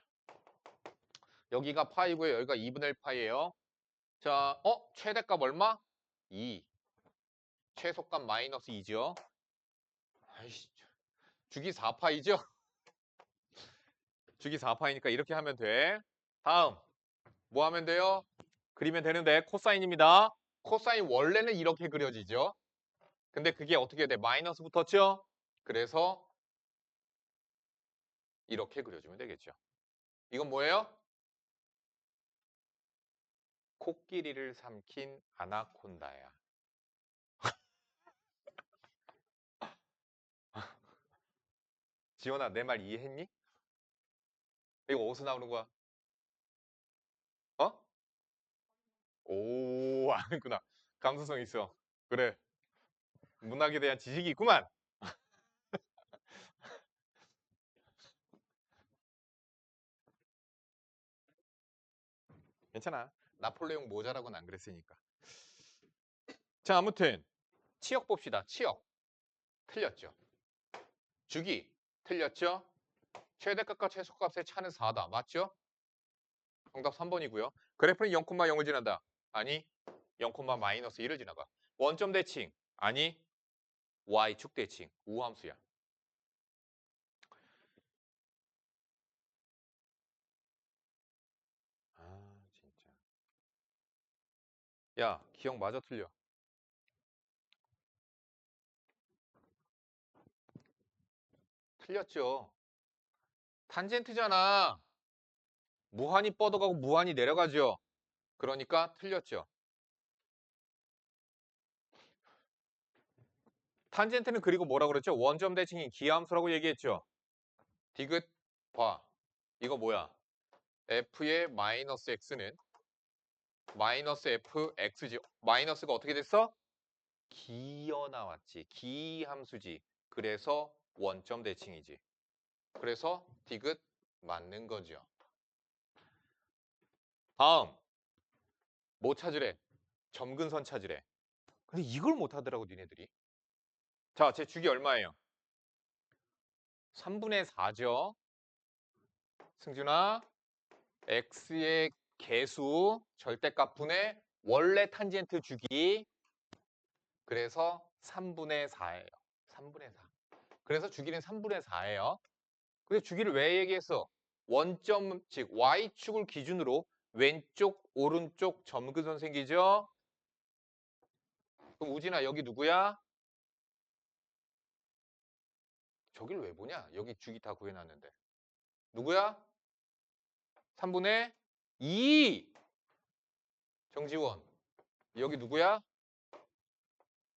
A: 여기가 파이고요. 여기가 2분의 1 파이예요. 자, 최대값 얼마? 2. 최소값 마이너스 2죠. 아이씨, 주기 4파이죠? 주기 4파이니까 이렇게 하면 돼. 다음, 뭐 하면 돼요? 그리면 되는데 코사인입니다. 코사인 원래는 이렇게 그려지죠. 근데 그게 어떻게 돼? 마이너스 붙었죠? 그래서 이렇게 그려주면 되겠죠. 이건 뭐예요? 코끼리를 삼킨 아나콘다야. 지원아, 내 말 이해했니? 이거 어디서 나오는 거야? 어? 오, 아는구나. 감수성 있어. 그래. 문학에 대한 지식이 있구만. 괜찮아. 나폴레옹 모자라고는 안 그랬으니까. 자, 아무튼 치역 봅시다. 치역. 틀렸죠. 주기. 틀렸죠. 최대값과 최소값의 차는 4다. 맞죠? 정답 3번이고요. 그래프는 0,0을 지난다. 아니, 0, 마이너스 1을 지나가. 원점 대칭. 아니, y축 대칭. 우함수야. 아, 진짜. 야, 기억 마저 틀려. 틀렸죠. 탄젠트잖아. 무한히 뻗어가고 무한히 내려가죠. 그러니까 틀렸죠. 탄젠트는 그리고 뭐라고 그랬죠? 원점 대칭인 기함수라고 얘기했죠. 디귿 봐. 이거 뭐야? f의 마이너스 x는 마이너스 fx지. 마이너스가 어떻게 됐어? 기어 나왔지. 기함수지. 그래서 원점 대칭이지. 그래서 디귿 맞는 거죠. 다음 뭐 찾으래? 점근선 찾으래. 근데 이걸 못 하더라고 니네들이. 자, 제 주기 얼마예요? 3분의 4죠. 승준아, x의 개수 절대값 분의 원래 탄젠트 주기. 그래서 3분의 4예요. 3분의 4. 그래서 주기는 3분의 4예요. 근데 주기를 왜 얘기했어? 원점, 즉 y축을 기준으로 왼쪽, 오른쪽 점근선 생기죠? 그럼 우진아 여기 누구야? 저길 왜 보냐? 여기 주기 다 구해놨는데. 누구야? 3분의 2. 정지원. 여기 누구야?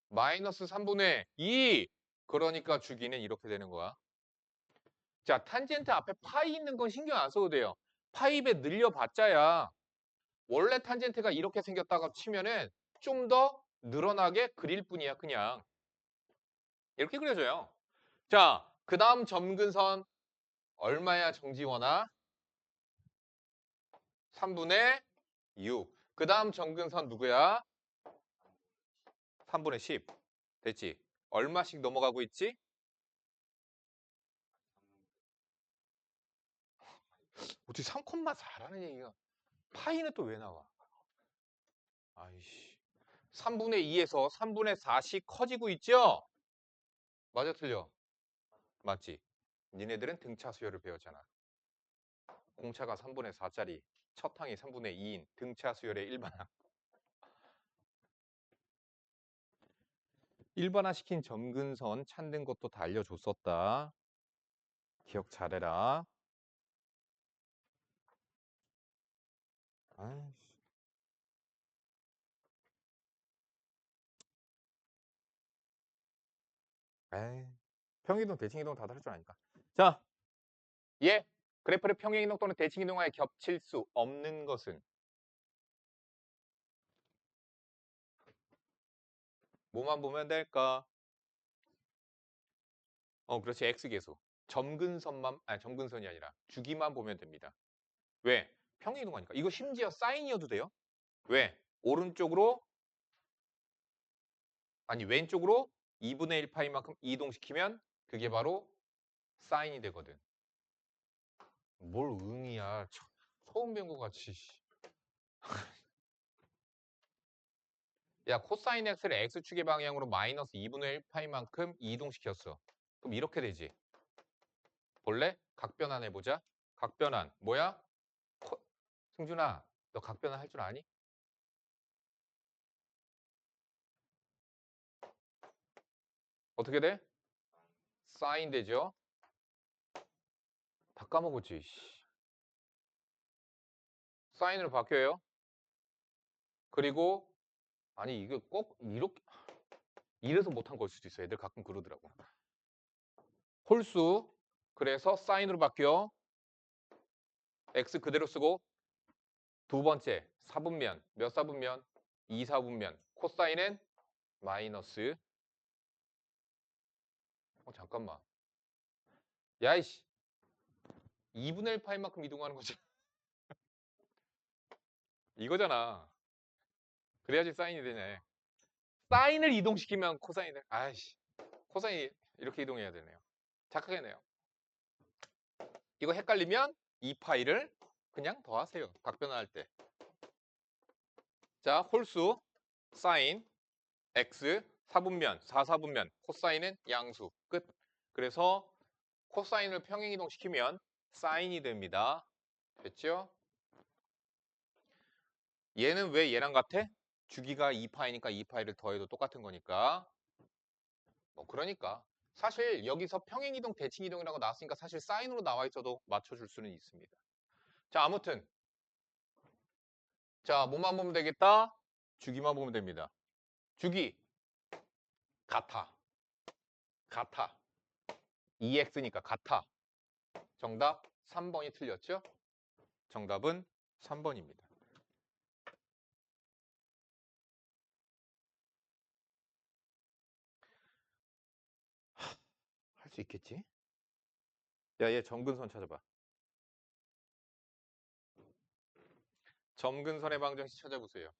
A: 마이너스 3분의 2. 그러니까 주기는 이렇게 되는 거야. 자, 탄젠트 앞에 파이 있는 건 신경 안 써도 돼요. 파이배 늘려봤자야. 원래 탄젠트가 이렇게 생겼다고 치면은 좀 더 늘어나게 그릴 뿐이야, 그냥. 이렇게 그려져요. 자, 그 다음 점근선 얼마야 정지원아? 3분의 6. 그 다음 점근선 누구야? 3분의 10. 됐지? 얼마씩 넘어가고 있지? 어떻게 3,4라는 얘기가. 파이는 또 왜 나와? 아이씨. 3분의 2에서 3분의 4씩 커지고 있죠? 맞아, 틀려? 맞지? 니네들은 등차 수열을 배웠잖아. 공차가 3분의 4짜리, 첫 항이 3분의 2인 등차 수열의 일반항. 일반화시킨 점근선 찾는 것도 다 알려줬었다. 기억 잘해라. 아이씨. 에이. 평행이동, 대칭이동 다 다를 줄 아니까. 자, 예. 그래프를 평행이동 또는 대칭이동하여 겹칠 수 없는 것은 뭐만 보면 될까? 그렇지. X계수. 점근선만, 아니, 점근선이 아니라 주기만 보면 됩니다. 왜? 평행이동하니까. 이거 심지어 사인이어도 돼요? 왜? 오른쪽으로, 아니, 왼쪽으로 2분의 1 파이만큼 이동시키면 그게 바로 사인이 되거든. 뭘 응이야. 처음 배운 것 같이. 야, 코사인 x를 x축의 방향으로 마이너스 2분의 1 파이만큼 이동시켰어. 그럼 이렇게 되지. 볼래? 각변환 해보자. 각변환. 뭐야? 승준아, 너 각변환 할 줄 아니? 어떻게 돼? 사인 되죠? 다 까먹었지. 사인으로 바뀌어요. 그리고 아니 이거 꼭 이렇게 이래서 못한 걸 수도 있어. 애들 가끔 그러더라고. 홀수. 그래서 사인으로 바뀌어. x 그대로 쓰고 두 번째 4분면 몇 사분면? 2 사분면. 코사인은 마이너스. 잠깐만. 야이씨. 2분의 1 파이만큼 이동하는 거지. 이거잖아. 그래야지 사인이 되네. 사인을 이동시키면 코사인이 돼. 아이씨. 코사인이 이렇게 이동해야 되네요. 착각했네요. 이거 헷갈리면 이 파이를 그냥 더하세요. 각변환할 때. 자, 홀수, 사인, x, 4분면, 4, 4분면, 코사인은 양수. 끝. 그래서 코사인을 평행이동시키면 사인이 됩니다. 됐죠? 얘는 왜 얘랑 같아? 주기가 2파이니까 2파이를 더해도 똑같은 거니까. 그러니까. 사실 여기서 평행이동, 대칭이동이라고 나왔으니까 사실 사인으로 나와 있어도 맞춰줄 수는 있습니다. 자, 아무튼. 자, 뭐만 보면 되겠다? 주기만 보면 됩니다. 주기. 같아. 같아. 2x니까 같아. 정답 3번이 틀렸죠? 정답은 3번입니다. 할 수 있겠지? 야, 얘 점근선 찾아봐. 점근선의 방정식 찾아보세요.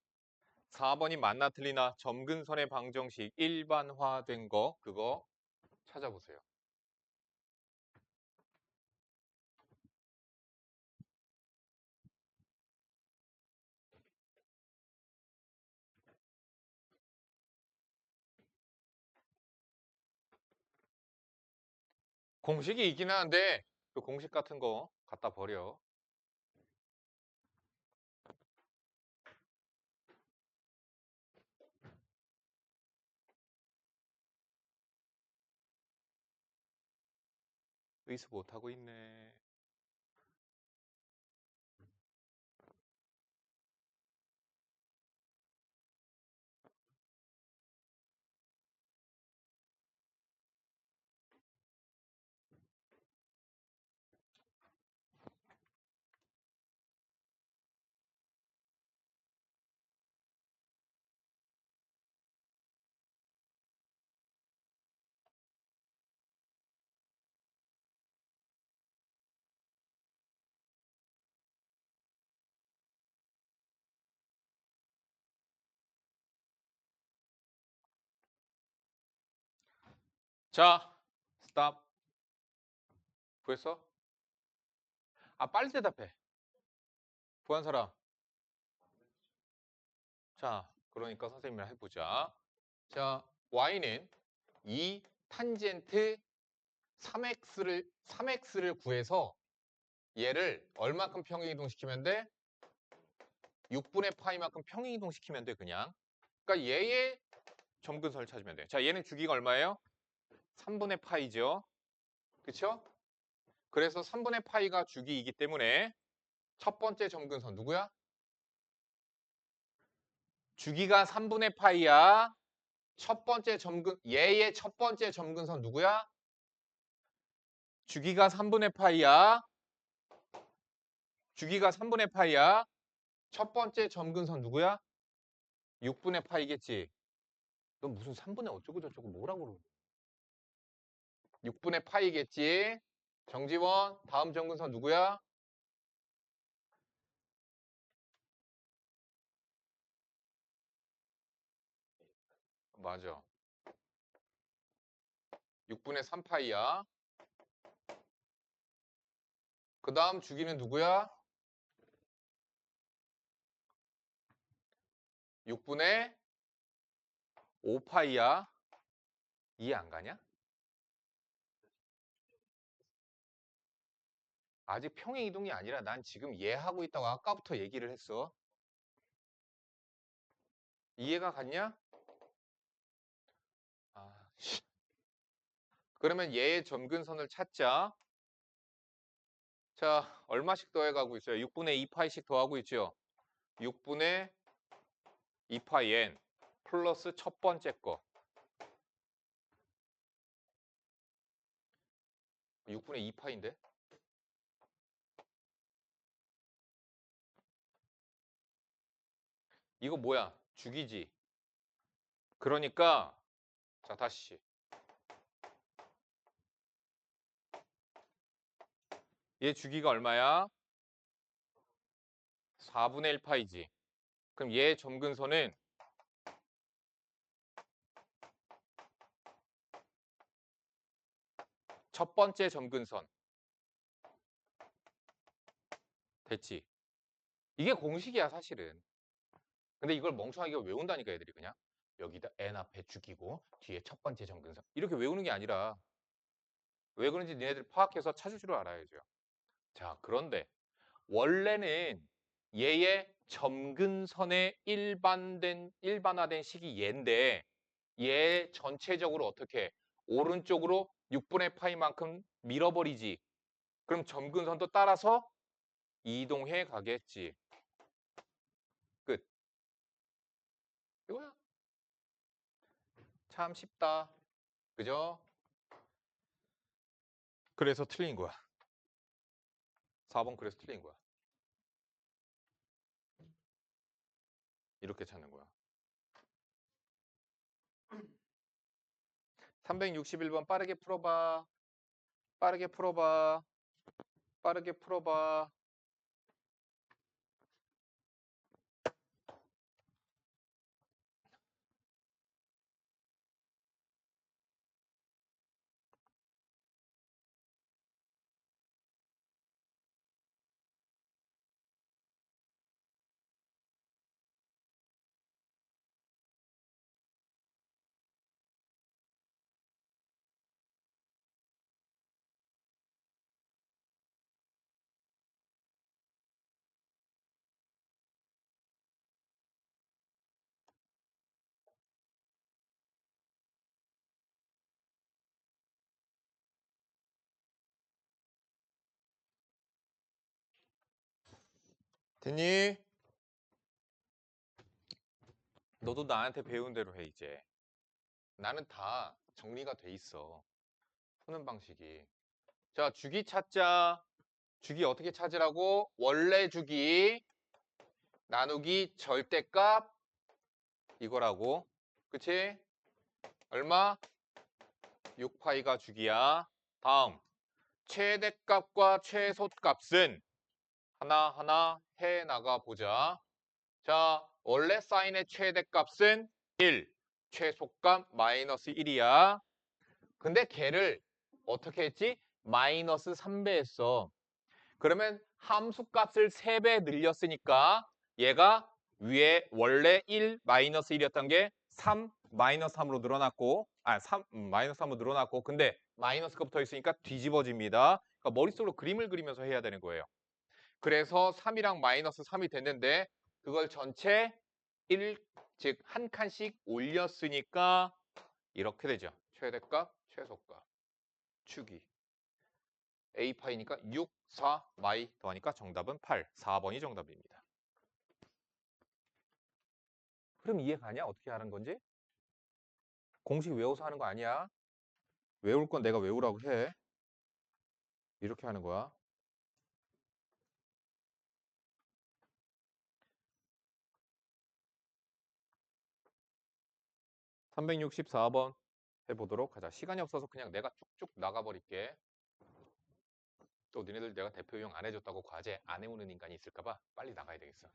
A: 4번이 맞나 틀리나 점근선의 방정식 일반화된 거 그거 찾아보세요. 공식이 있긴 한데 그 공식 같은 거 갖다 버려. 의수 못하고 있네. 자, 스탑. 구했어? 아, 빨리 대답해. 구한 사람. 자, 그러니까 선생님이랑 해보자. 자, y는 2 탄젠트 3x를 구해서 얘를 얼마큼 평행이동시키면 돼? 6분의 파이만큼 평행이동시키면 돼, 그냥. 그러니까 얘의 점근선을 찾으면 돼. 자, 얘는 주기가 얼마예요? 3분의 파이죠. 그쵸? 그래서 3분의 파이가 주기이기 때문에 첫 번째 점근선 누구야? 주기가 3분의 파이야. 얘의 첫 번째 점근선 누구야? 주기가 3분의 파이야. 주기가 3분의 파이야. 첫 번째 점근선 누구야? 6분의 파이겠지. 넌 무슨 3분의 어쩌고 저쩌고 뭐라고 그러고. 6분의 파이겠지. 정지원, 다음 점근선 누구야? 맞아. 6분의 3파이야. 그 다음 주기는 누구야? 6분의 5파이야. 이해 안 가냐? 아직 평행이동이 아니라 난 지금 얘하고 있다고 아까부터 얘기를 했어. 이해가 갔냐? 아, 그러면 얘의 점근선을 찾자. 자, 얼마씩 더해가고 있어요? 6분의 2파이씩 더하고 있죠? 6분의 2파이 n 플러스 첫 번째 거. 6분의 2파인데? 이거 뭐야? 주기지. 그러니까 자, 다시. 얘 주기가 얼마야? 4분의 1파이지. 그럼 얘 점근선은 첫 번째 점근선. 됐지? 이게 공식이야, 사실은. 근데 이걸 멍청하게 외운다니까, 애들이 그냥. 여기다 n 앞에 죽이고 뒤에 첫 번째 점근선. 이렇게 외우는 게 아니라 왜 그런지 니네들 파악해서 찾을 줄 알아야죠. 자, 그런데 원래는 얘의 점근선의 일반화된 식이 얘인데 얘 전체적으로 어떻게 오른쪽으로 6분의 파이만큼 밀어버리지. 그럼 점근선도 따라서 이동해 가겠지. 끝. 이거야. 참 쉽다. 그죠? 그래서 틀린 거야. 4번 그래서 틀린 거야. 이렇게 찾는 거야. 361번 빠르게 풀어봐. 빠르게 풀어봐. 빠르게 풀어봐. 됐니? 너도 나한테 배운 대로 해, 이제. 나는 다 정리가 돼 있어. 푸는 방식이. 자, 주기 찾자. 주기 어떻게 찾으라고? 원래 주기 나누기 절대값 이거라고. 그치? 얼마? 6파이가 주기야. 다음. 최대값과 최소값은 하나하나 해 나가 보자. 자, 원래 사인의 최대값은 1, 최소값 마이너스 1이야. 근데 걔를 어떻게 했지? 마이너스 3배 했어. 그러면 함수값을 3배 늘렸으니까 얘가 위에 원래 1 마이너스 1이었던 게 3 마이너스 3으로 늘어났고 마이너스 3으로 늘어났고 근데 마이너스가 붙어 있으니까 뒤집어집니다. 그러니까 머릿속으로 그림을 그리면서 해야 되는 거예요. 그래서 3이랑 마이너스 3이 됐는데 그걸 전체 1, 즉 한 칸씩 올렸으니까 이렇게 되죠. 최대값, 최소값, 축이. A파이니까 6, 4, 마이 더하니까 정답은 8. 4번이 정답입니다. 그럼 이해 가냐? 어떻게 하는 건지? 공식 외워서 하는 거 아니야. 외울 건 내가 외우라고 해. 이렇게 하는 거야. (364번) 해보도록 하자. 시간이 없어서 그냥 내가 쭉쭉 나가버릴게. 또 너네들 내가 대표 이용 안 해줬다고 과제 안 해오는 인간이 있을까봐 빨리 나가야 되겠어.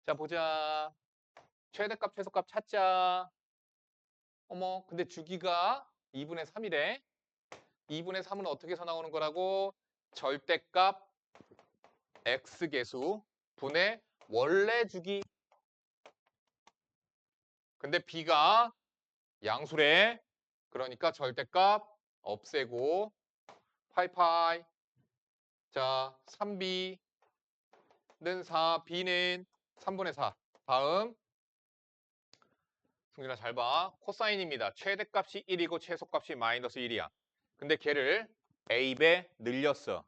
A: 자, 보자. 최대값, 최소값 찾자. 어머, 근데 주기가 2분의 3이래. 2분의 3은 어떻게 해서 나오는 거라고? 절대값 x개수 분의 원래 주기. 근데 b가 양수래. 그러니까 절대값 없애고 파이파이. 자, 3b는 4, b는 3분의 4. 다음 승준아 잘 봐. 코사인입니다. 최대값이 1이고 최소값이 마이너스 1이야. 근데 걔를 a배 늘렸어.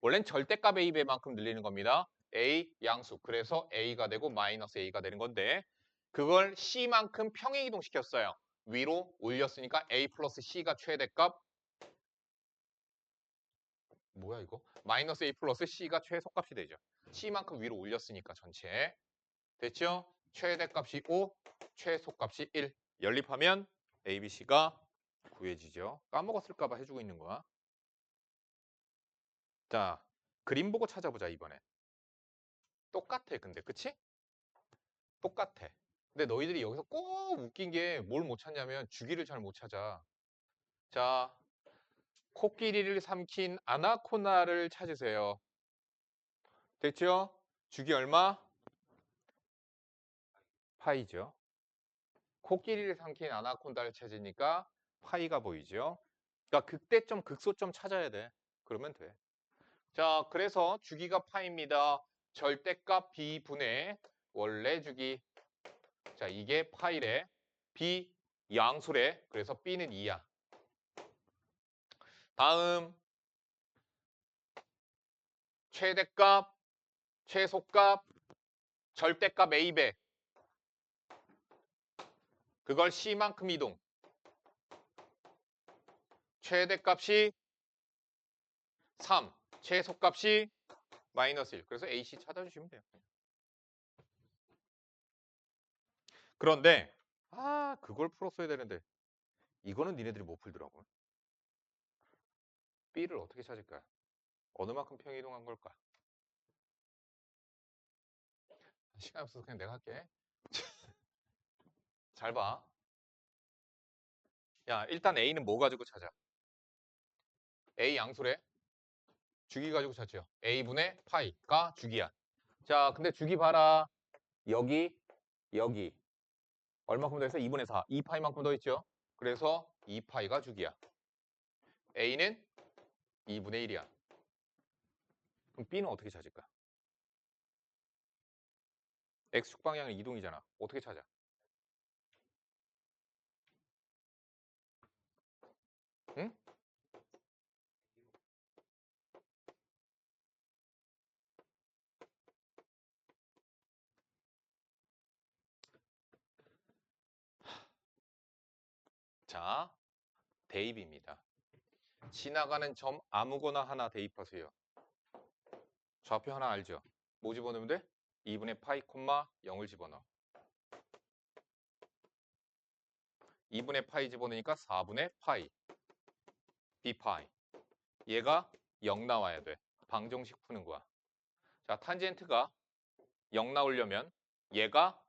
A: 원래는 절대값 a배만큼 늘리는 겁니다. a 양수. 그래서 a가 되고 마이너스 a가 되는 건데 그걸 c만큼 평행이동시켰어요. 위로 올렸으니까 a 플러스 c가 최대값. 뭐야 이거? 마이너스 a 플러스 c가 최소값이 되죠. c만큼 위로 올렸으니까 전체. 됐죠? 최대값이 5, 최소값이 1. 연립하면 a, b, c가 구해지죠. 까먹었을까 봐 해주고 있는 거야. 자, 그림 보고 찾아보자 이번에. 똑같아 근데 그치? 똑같아. 근데 너희들이 여기서 꼭 웃긴 게 뭘 못 찾냐면 주기를 잘 못 찾아. 자, 코끼리를 삼킨 아나코나를 찾으세요. 됐죠? 주기 얼마? 파이죠. 코끼리를 삼킨 아나콘다를 찾으니까 파이가 보이죠. 그러니까 극대점, 극소점 찾아야 돼. 그러면 돼. 자, 그래서 주기가 파입니다. 절대값 b분의 원래 주기. 자, 이게 파이래. b 양수래. 그래서 b는 2야. 다음 최대값, 최소값, 절대값 a배. 그걸 c만큼 이동. 최대값이 3, 최소값이 마이너스 1. 그래서 AC 찾아주시면 돼요. 그런데 그걸 풀었어야 되는데 이거는 니네들이 못 풀더라고. B를 어떻게 찾을까? 어느 만큼 평이동한 걸까? 시간 없어서 그냥 내가 할게. 잘 봐. 야, 일단 A는 뭐 가지고 찾아? A 양수래. 주기 가지고 찾죠. A분의 파이가 주기야. 자, 근데 주기 봐라. 여기, 여기. 얼마큼 더 있어? 2분의 4. 2파이만큼 더 있죠? 그래서 2파이가 주기야. A는 2분의 1이야. 그럼 B는 어떻게 찾을까? X축 방향은 이동이잖아. 어떻게 찾아? 응? 자, 대입입니다. 지나가는 점 아무거나 하나 대입하세요. 좌표 하나 알죠? 뭐 집어넣으면 돼? 2분의 파이 콤마 0을 집어넣어. 2분의 파이 집어넣으니까 4분의 파이 b파이. 얘가 0 나와야 돼. 방정식 푸는 거야. 자, 탄젠트가 0 나오려면 얘가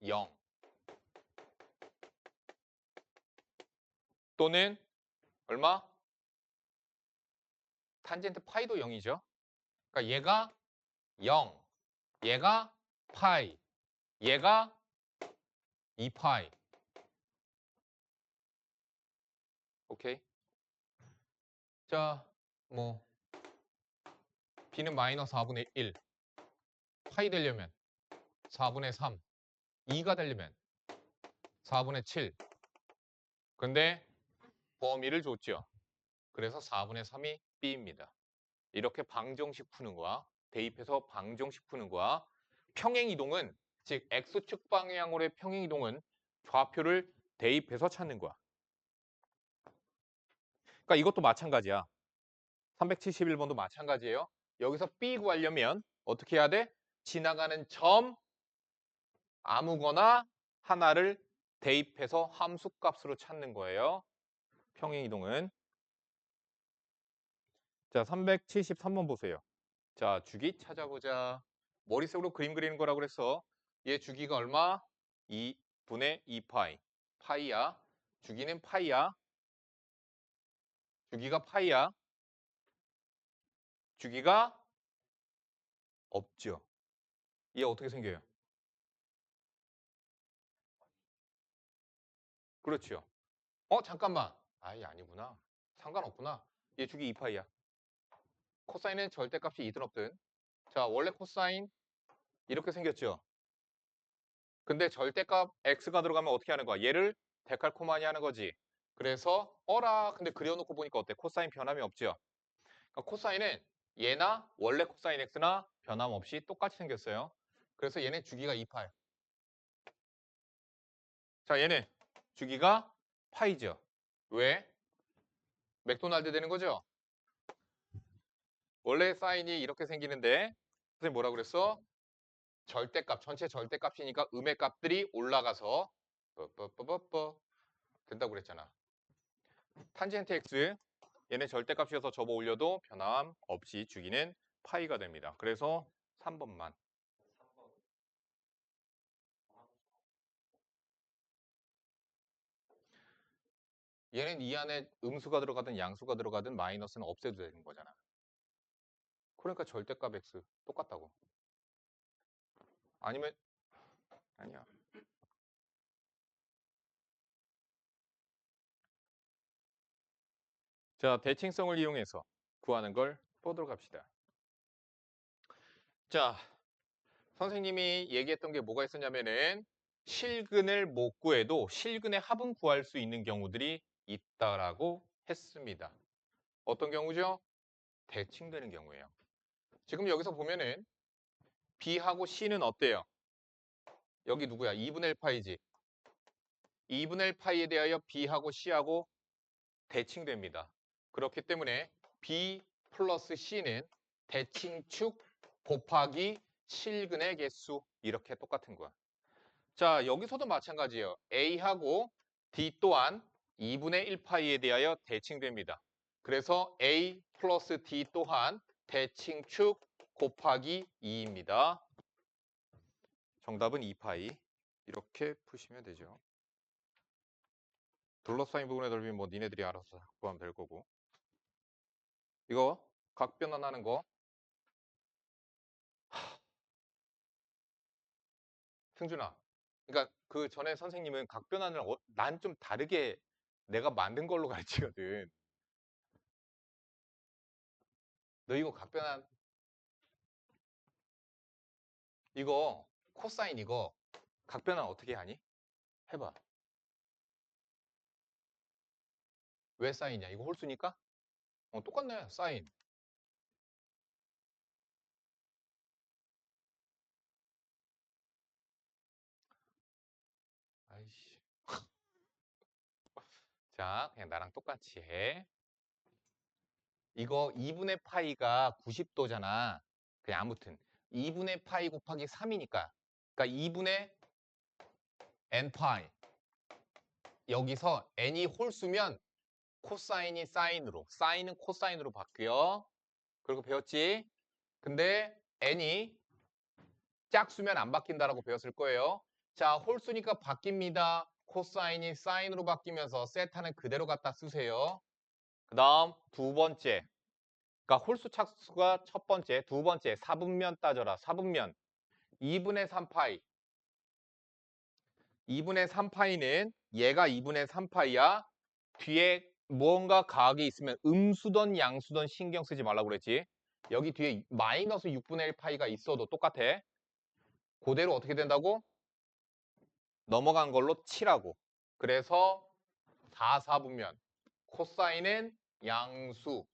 A: 0. 또는 얼마? 탄젠트 파이도 0이죠. 그러니까 얘가 0, 얘가 파이, 얘가 2파이. 오케이. 자, 뭐 b는 마이너스 4분의 1. 파이 되려면 4분의 3. 2가 되려면 4분의 7. 근데 범위를 줬죠. 그래서 4분의 3이 b입니다. 이렇게 방정식 푸는 거야. 대입해서 방정식 푸는 거야. 평행이동은 즉 x축 방향으로의 평행이동은 좌표를 대입해서 찾는 거야. 그러니까 이것도 마찬가지야. 371번도 마찬가지예요. 여기서 B 구하려면 어떻게 해야 돼? 지나가는 점 아무거나 하나를 대입해서 함수값으로 찾는 거예요. 평행이동은. 자, 373번 보세요. 자, 주기 찾아보자. 머릿속으로 그림 그리는 거라고 그랬어. 얘 주기가 얼마? 2분의 2파이. 파이야. 주기는 파이야. 주기가 파이야. 주기가 없죠. 얘 어떻게 생겨요? 그렇죠. 잠깐만. 아이, 아니구나. 상관없구나. 얘 주기 2파이야. 코사인은 절대값이 2든 없든. 자, 원래 코사인 이렇게 생겼죠. 근데 절대값 x가 들어가면 어떻게 하는 거야? 얘를 데칼코마니 하는 거지. 그래서 근데 그려놓고 보니까 어때? 코사인 변함이 없죠. 그러니까 코사인은 얘나 원래 코사인 x나 변함 없이 똑같이 생겼어요. 그래서 얘는 주기가 2파이. 자, 얘는 주기가 파이죠. 왜? 맥도날드 되는 거죠? 원래 사인이 이렇게 생기는데 선생님 뭐라 그랬어? 절대값, 전체 절대값이니까 음의 값들이 올라가서 뻐뻐뻐뻐 된다고 그랬잖아. 탄젠트 x 얘네 절대값이어서 접어 올려도 변함 없이 주기는 파이가 됩니다. 그래서 3번만. 얘는 이 안에 음수가 들어가든 양수가 들어가든 마이너스는 없애도 되는 거잖아. 그러니까 절대값 x 똑같다고. 아니면 아니야. 자, 대칭성을 이용해서 구하는 걸 보도록 합시다. 자, 선생님이 얘기했던 게 뭐가 있었냐면은 실근을 못 구해도 실근의 합은 구할 수 있는 경우들이 있다라고 했습니다. 어떤 경우죠? 대칭되는 경우예요. 지금 여기서 보면은 B하고 C는 어때요? 여기 누구야? 2분의 1 파이지. 2분의 1 파이에 대하여 B하고 C하고 대칭됩니다. 그렇기 때문에 B 플러스 C는 대칭축 곱하기 실근의 개수 이렇게 똑같은 거야. 자, 여기서도 마찬가지예요. A하고 D 또한 2분의 1 파이에 대하여 대칭됩니다. 그래서 A 플러스 D 또한 대칭축 곱하기 2입니다. 정답은 2파이. 이렇게 푸시면 되죠. 둘러싸인 부분의 넓이는 뭐 니네들이 알아서 구하면 될 거고. 이거 각 변환하는 거. 승준아. 그러니까 그 전에 선생님은 각 변환을 난 좀 다르게 내가 만든 걸로 가르치거든. 너 이거 각 변환 이거 코사인 이거 각 변환 어떻게 하니? 해봐. 왜 사인이야? 이거 홀수니까? 똑같네. 사인. 아이씨. 자, 그냥 나랑 똑같이 해. 이거 2분의 파이가 90도잖아. 그냥 아무튼 2분의 파이 곱하기 3이니까. 그러니까 2분의 n 파이. 여기서 n이 홀수면 코사인이 사인으로, 사인은 코사인으로 바뀌어. 그리고 배웠지? 근데 n이 짝수면 안 바뀐다라고 배웠을 거예요. 자, 홀수니까 바뀝니다. 코사인이 사인으로 바뀌면서 세타는 그대로 갖다 쓰세요. 그 다음 두 번째. 그러니까 홀수 착수가 첫 번째, 두 번째 4분면 따져라. 4분면 2분의 3파이. 2분의 3파이는 얘가 2분의 3파이야. 뒤에 무언가 가학이 있으면 음수든 양수든 신경 쓰지 말라고 그랬지. 여기 뒤에 마이너스 6분의 1파이가 있어도 똑같아. 그대로 어떻게 된다고? 넘어간 걸로 치라고. 그래서 4, 4분면 코사인은 양수.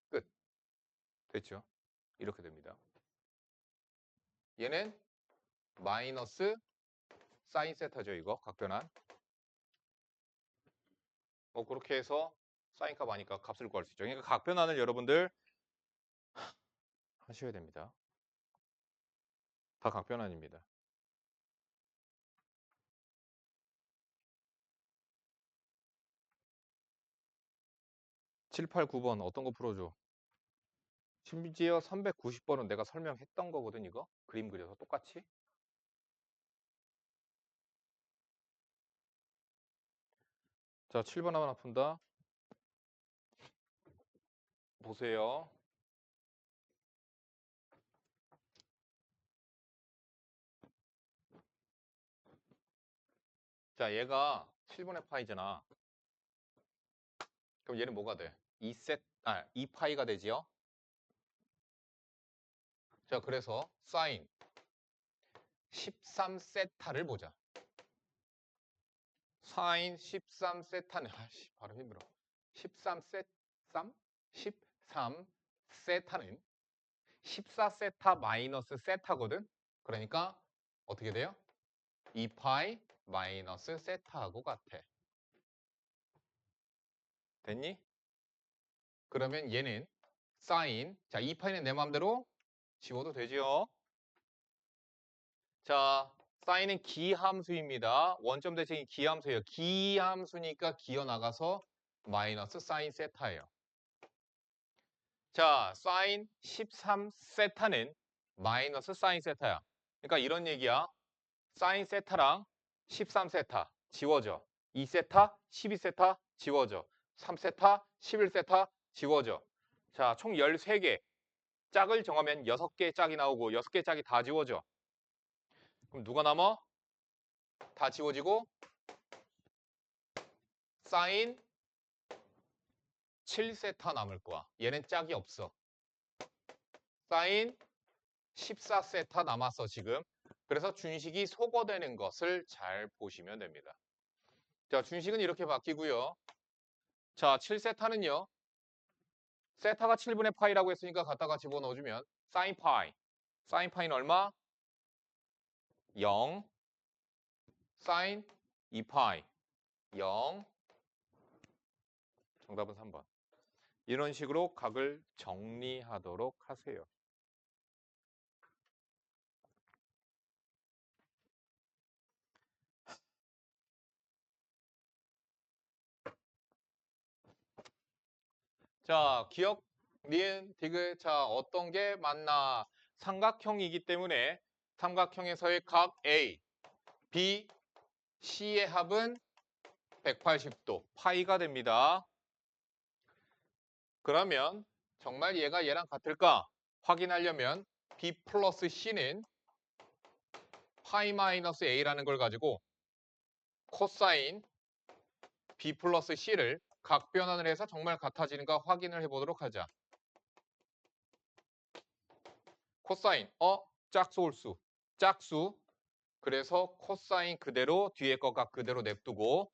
A: 끝. 됐죠? 이렇게 됩니다. 얘는 마이너스 사인 세타죠, 이거 각변환. 그렇게 해서 사인 값 아니까 값을 구할 수 있죠. 그러니까 각변환을 여러분들 하셔야 됩니다. 다 각변환입니다. 7, 8, 9번 어떤 거 풀어줘? 심지어 390번은 내가 설명했던 거거든, 이거. 그림 그려서 똑같이. 자, 7번 하나 푼다. 보세요. 자, 얘가 7분의 파이잖아. 그럼 얘는 뭐가 돼? 2파이가 되지요? 자, 그래서 사인 13세타를 보자. 사인 13세타는 발음 힘들어. 13세타는 14세타 마이너스 세타거든. 그러니까 어떻게 돼요? 2파이 마이너스 세타하고 같아. 됐니? 그러면 얘는 사인, 자 2파이는 내 마음대로 지워도 되지요. 자, 사인은 기함수입니다. 원점 대칭이 기함수예요. 기함수니까 기어나가서 마이너스 사인 세타예요. 자, 사인 13세타는 마이너스 사인 세타야. 그러니까 이런 얘기야. 사인 세타랑 13세타 지워져. 2세타, 12세타 지워져. 3세타, 11세타 지워져. 자, 총 13개. 짝을 정하면 6개의 짝이 나오고 6개의 짝이 다 지워져. 그럼 누가 남아? 다 지워지고 사인 7세타 남을 거야. 얘는 짝이 없어. 사인 14세타 남았어 지금. 그래서 준식이 소거되는 것을 잘 보시면 됩니다. 자, 준식은 이렇게 바뀌고요. 자, 7세타는요. 세타가 7분의 파이라고 했으니까 갖다가 집어넣어주면 사인 파이. 사인 파이는 얼마? 0. 사인 2파이. 0. 정답은 3번. 이런 식으로 각을 정리하도록 하세요. 자, 기억, 니은, 디귿. 자, 어떤 게 맞나? 삼각형이기 때문에 삼각형에서의 각 A, B, C의 합은 180도, 파이가 됩니다. 그러면 정말 얘가 얘랑 같을까? 확인하려면 B 플러스 C는 파이 마이너스 A라는 걸 가지고 코사인 B 플러스 C를 각변환을 해서 정말 같아지는가 확인을 해보도록 하자. 코사인, 짝수 홀수, 짝수. 그래서 코사인 그대로 뒤에 거가 그대로 냅두고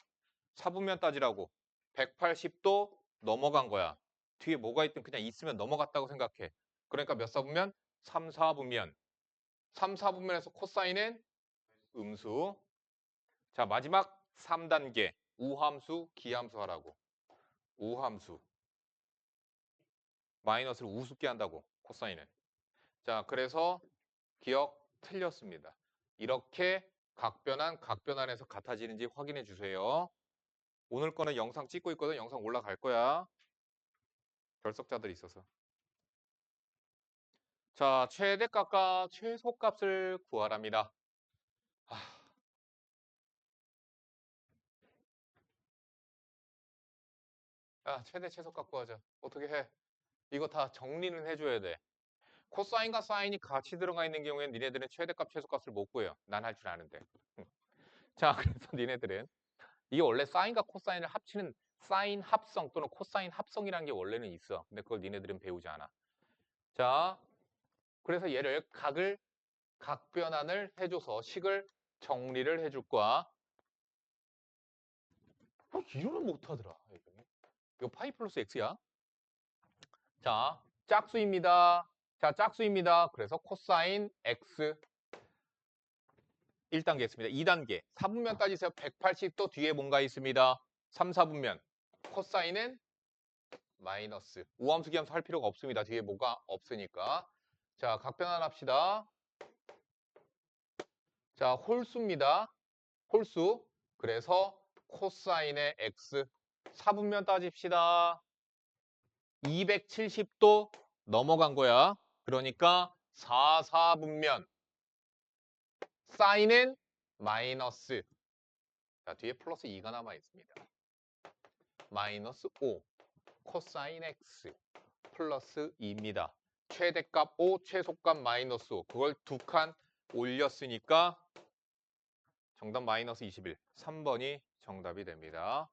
A: 4분면 따지라고 180도 넘어간 거야. 뒤에 뭐가 있든 그냥 있으면 넘어갔다고 생각해. 그러니까 몇 사분면? 3, 4분면. 3, 4분면에서 코사인은 음수. 자, 마지막 3단계 우함수, 기함수 하라고. 우함수. 마이너스를 우습게 한다고 코사인은. 자, 그래서 기억 틀렸습니다. 이렇게 각변환에서 같아지는지 확인해 주세요. 오늘 거는 영상 찍고 있거든. 영상 올라갈 거야. 결석자들이 있어서. 자, 최대값과 최소값을 구하랍니다. 야, 최대 최소값 구하자. 어떻게 해? 이거 다 정리는 해줘야 돼. 코사인과 사인이 같이 들어가 있는 경우에는 니네들은 최대값, 최소값을 못 구해요. 난 할 줄 아는데. 응. 자, 그래서 니네들은 이게 원래 사인과 코사인을 합치는 사인 합성 또는 코사인 합성이라는 게 원래는 있어. 근데 그걸 니네들은 배우지 않아. 자, 그래서 얘를 각 변환을 해줘서 식을 정리를 해줄 거야. 이거는 못하더라. 이거 파이 플러스 x야. 자, 짝수입니다. 자, 짝수입니다. 그래서 코사인 x 1단계 했습니다. 2단계. 4분면 따지세요. 180 또 뒤에 뭔가 있습니다. 3, 4분면. 코사인은 마이너스. 우함수 기함수 할 필요가 없습니다. 뒤에 뭐가 없으니까. 자, 각변환 합시다. 자, 홀수입니다. 홀수. 그래서 코사인의 x 4분면 따집시다. 270도 넘어간 거야. 그러니까 4, 4분면. 사인은 마이너스. 자, 뒤에 플러스 2가 남아 있습니다. 마이너스 5. 코사인 x 플러스 2입니다. 최대값 5, 최소값 마이너스 5. 그걸 두 칸 올렸으니까 정답 마이너스 21. 3번이 정답이 됩니다.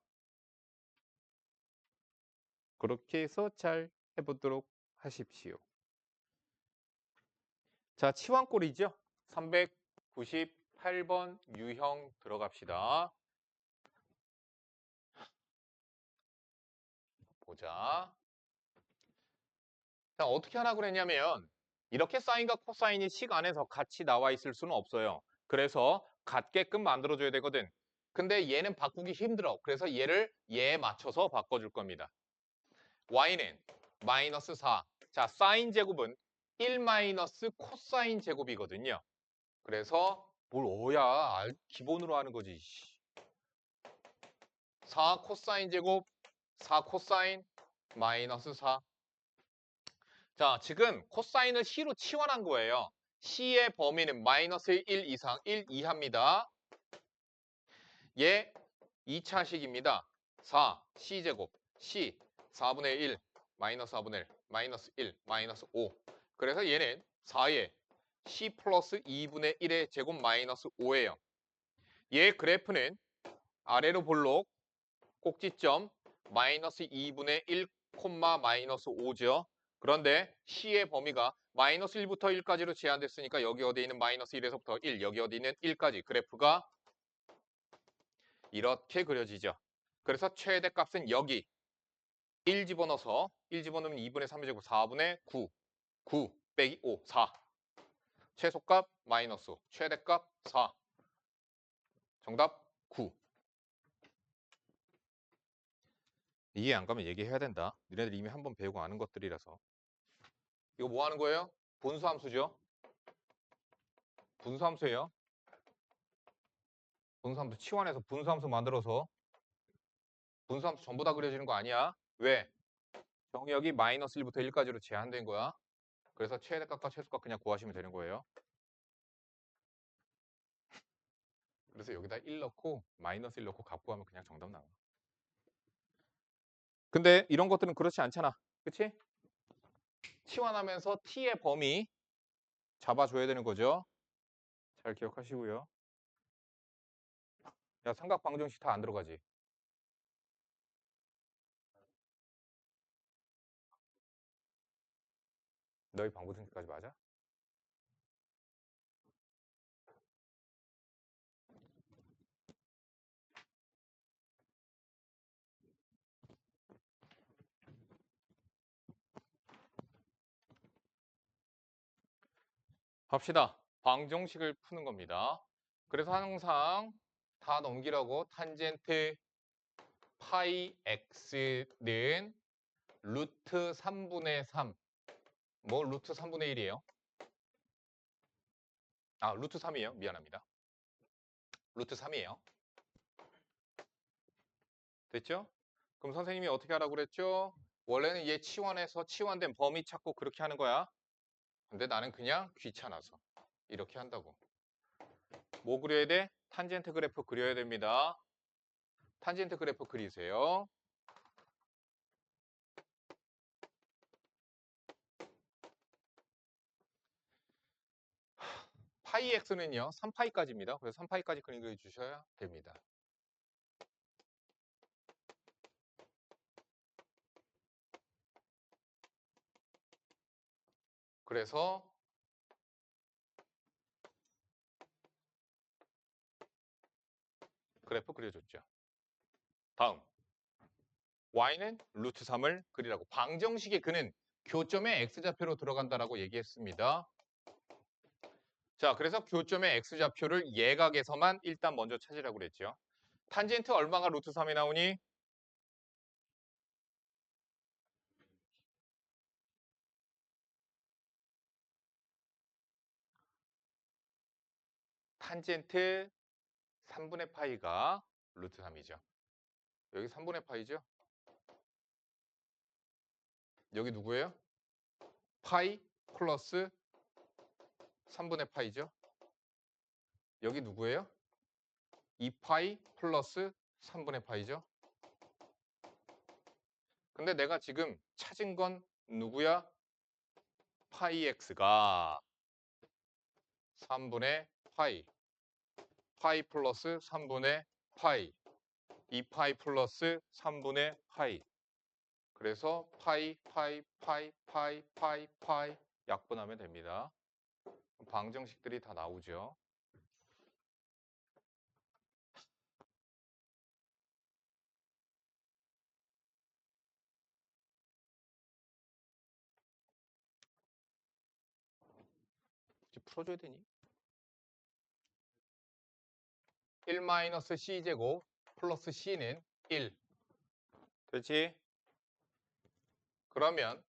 A: 그렇게 해서 잘 해보도록 하십시오. 자, 치환꼴이죠. 398번 유형 들어갑시다. 보자. 자, 어떻게 하라고 그랬냐면 이렇게 사인과 코사인이 식 안에서 같이 나와 있을 수는 없어요. 그래서 같게끔 만들어줘야 되거든. 근데 얘는 바꾸기 힘들어. 그래서 얘에 맞춰서 바꿔줄 겁니다. y는 마이너스 4. 자, 사인 제곱은 1 마이너스 코사인 제곱이거든요. 그래서 뭘 어야 기본으로 하는 거지. 4 코사인 제곱 4 코사인 마이너스 4. 자, 지금 코사인을 C로 치환한 거예요. C의 범위는 마이너스 1 이상 1 이하입니다. 얘 2차식입니다. 4 C제곱 C 4분의 1 마이너스 4분의 1 마이너스 1 마이너스 5. 그래서 얘는 4에 C 플러스 2분의 1의 제곱 마이너스 5예요. 얘 그래프는 아래로 볼록 꼭지점 마이너스 2분의 1 콤마 마이너스 5죠. 그런데 C의 범위가 마이너스 1부터 1까지로 제한됐으니까 여기 어디에 있는 마이너스 1에서부터 1, 여기 어디 있는 1까지 그래프가 이렇게 그려지죠. 그래서 최대값은 여기 1 집어넣어서 1 집어넣으면 2분의 3의 제곱 4분의 9, 9 빼기 5, 4. 최소값 마이너스 5, 최대값 4. 정답 9. 이해 안 가면 얘기해야 된다. 니네들 이미 한번 배우고 아는 것들이라서. 이거 뭐 하는 거예요? 분수함수죠. 분수함수예요. 분수함수 치환해서 분수함수 만들어서 분수함수 전부 다 그려지는 거 아니야. 왜? 정역이 마이너스 1부터 1까지로 제한된 거야. 그래서 최대값과 최소값 그냥 구하시면 되는 거예요. 그래서 여기다 1 넣고 마이너스 1 넣고 값 구하면 그냥 정답 나와. 근데 이런 것들은 그렇지 않잖아. 그치? 치환하면서 t의 범위 잡아줘야 되는 거죠. 잘 기억하시고요. 야, 삼각 방정식 다 안 들어가지. 너희 방정식까지 맞아? 봅시다. 방정식을 푸는 겁니다. 그래서 항상 다 넘기라고 탄젠트 파이 x는 루트 3분의 3. 뭐 루트 3분의 1이에요? 아, 루트 3이에요. 미안합니다. 루트 3이에요. 됐죠? 그럼 선생님이 어떻게 하라고 그랬죠? 원래는 얘 치환해서 치환된 범위 찾고 그렇게 하는 거야. 근데 나는 그냥 귀찮아서 이렇게 한다고. 뭐 그려야 돼? 탄젠트 그래프 그려야 됩니다. 탄젠트 그래프 그리세요. 파이 x는요 3파이까지입니다. 그래서 3파이까지 그려주셔야 됩니다. 그래서 그래프 그려줬죠. 다음 y는 루트 3을 그리라고. 방정식의 근은 교점의 x좌표로 들어간다라고 얘기했습니다. 자, 그래서 교점의 x좌표를 예각에서만 일단 먼저 찾으라고 그랬죠. 탄젠트 얼마가 루트 3이 나오니? 탄젠트 3분의 파이가 루트 3이죠. 여기 3분의 파이죠? 여기 누구예요? 파이 플러스 3분의 파이죠? 여기 누구예요? 2파이 플러스 3분의 파이죠? 근데 내가 지금 찾은 건 누구야? 파이 x가 3분의 파이, 파이 플러스 3분의 파이, 2파이 플러스 3분의 파이. 그래서 파이, 파이, 파이, 파이, 파이, 파이 약분하면 됩니다. 방정식들이 다 나오죠. 이제 풀어줘야 되니? 1-c제곱 플러스 c는 1. 그렇지? 그러면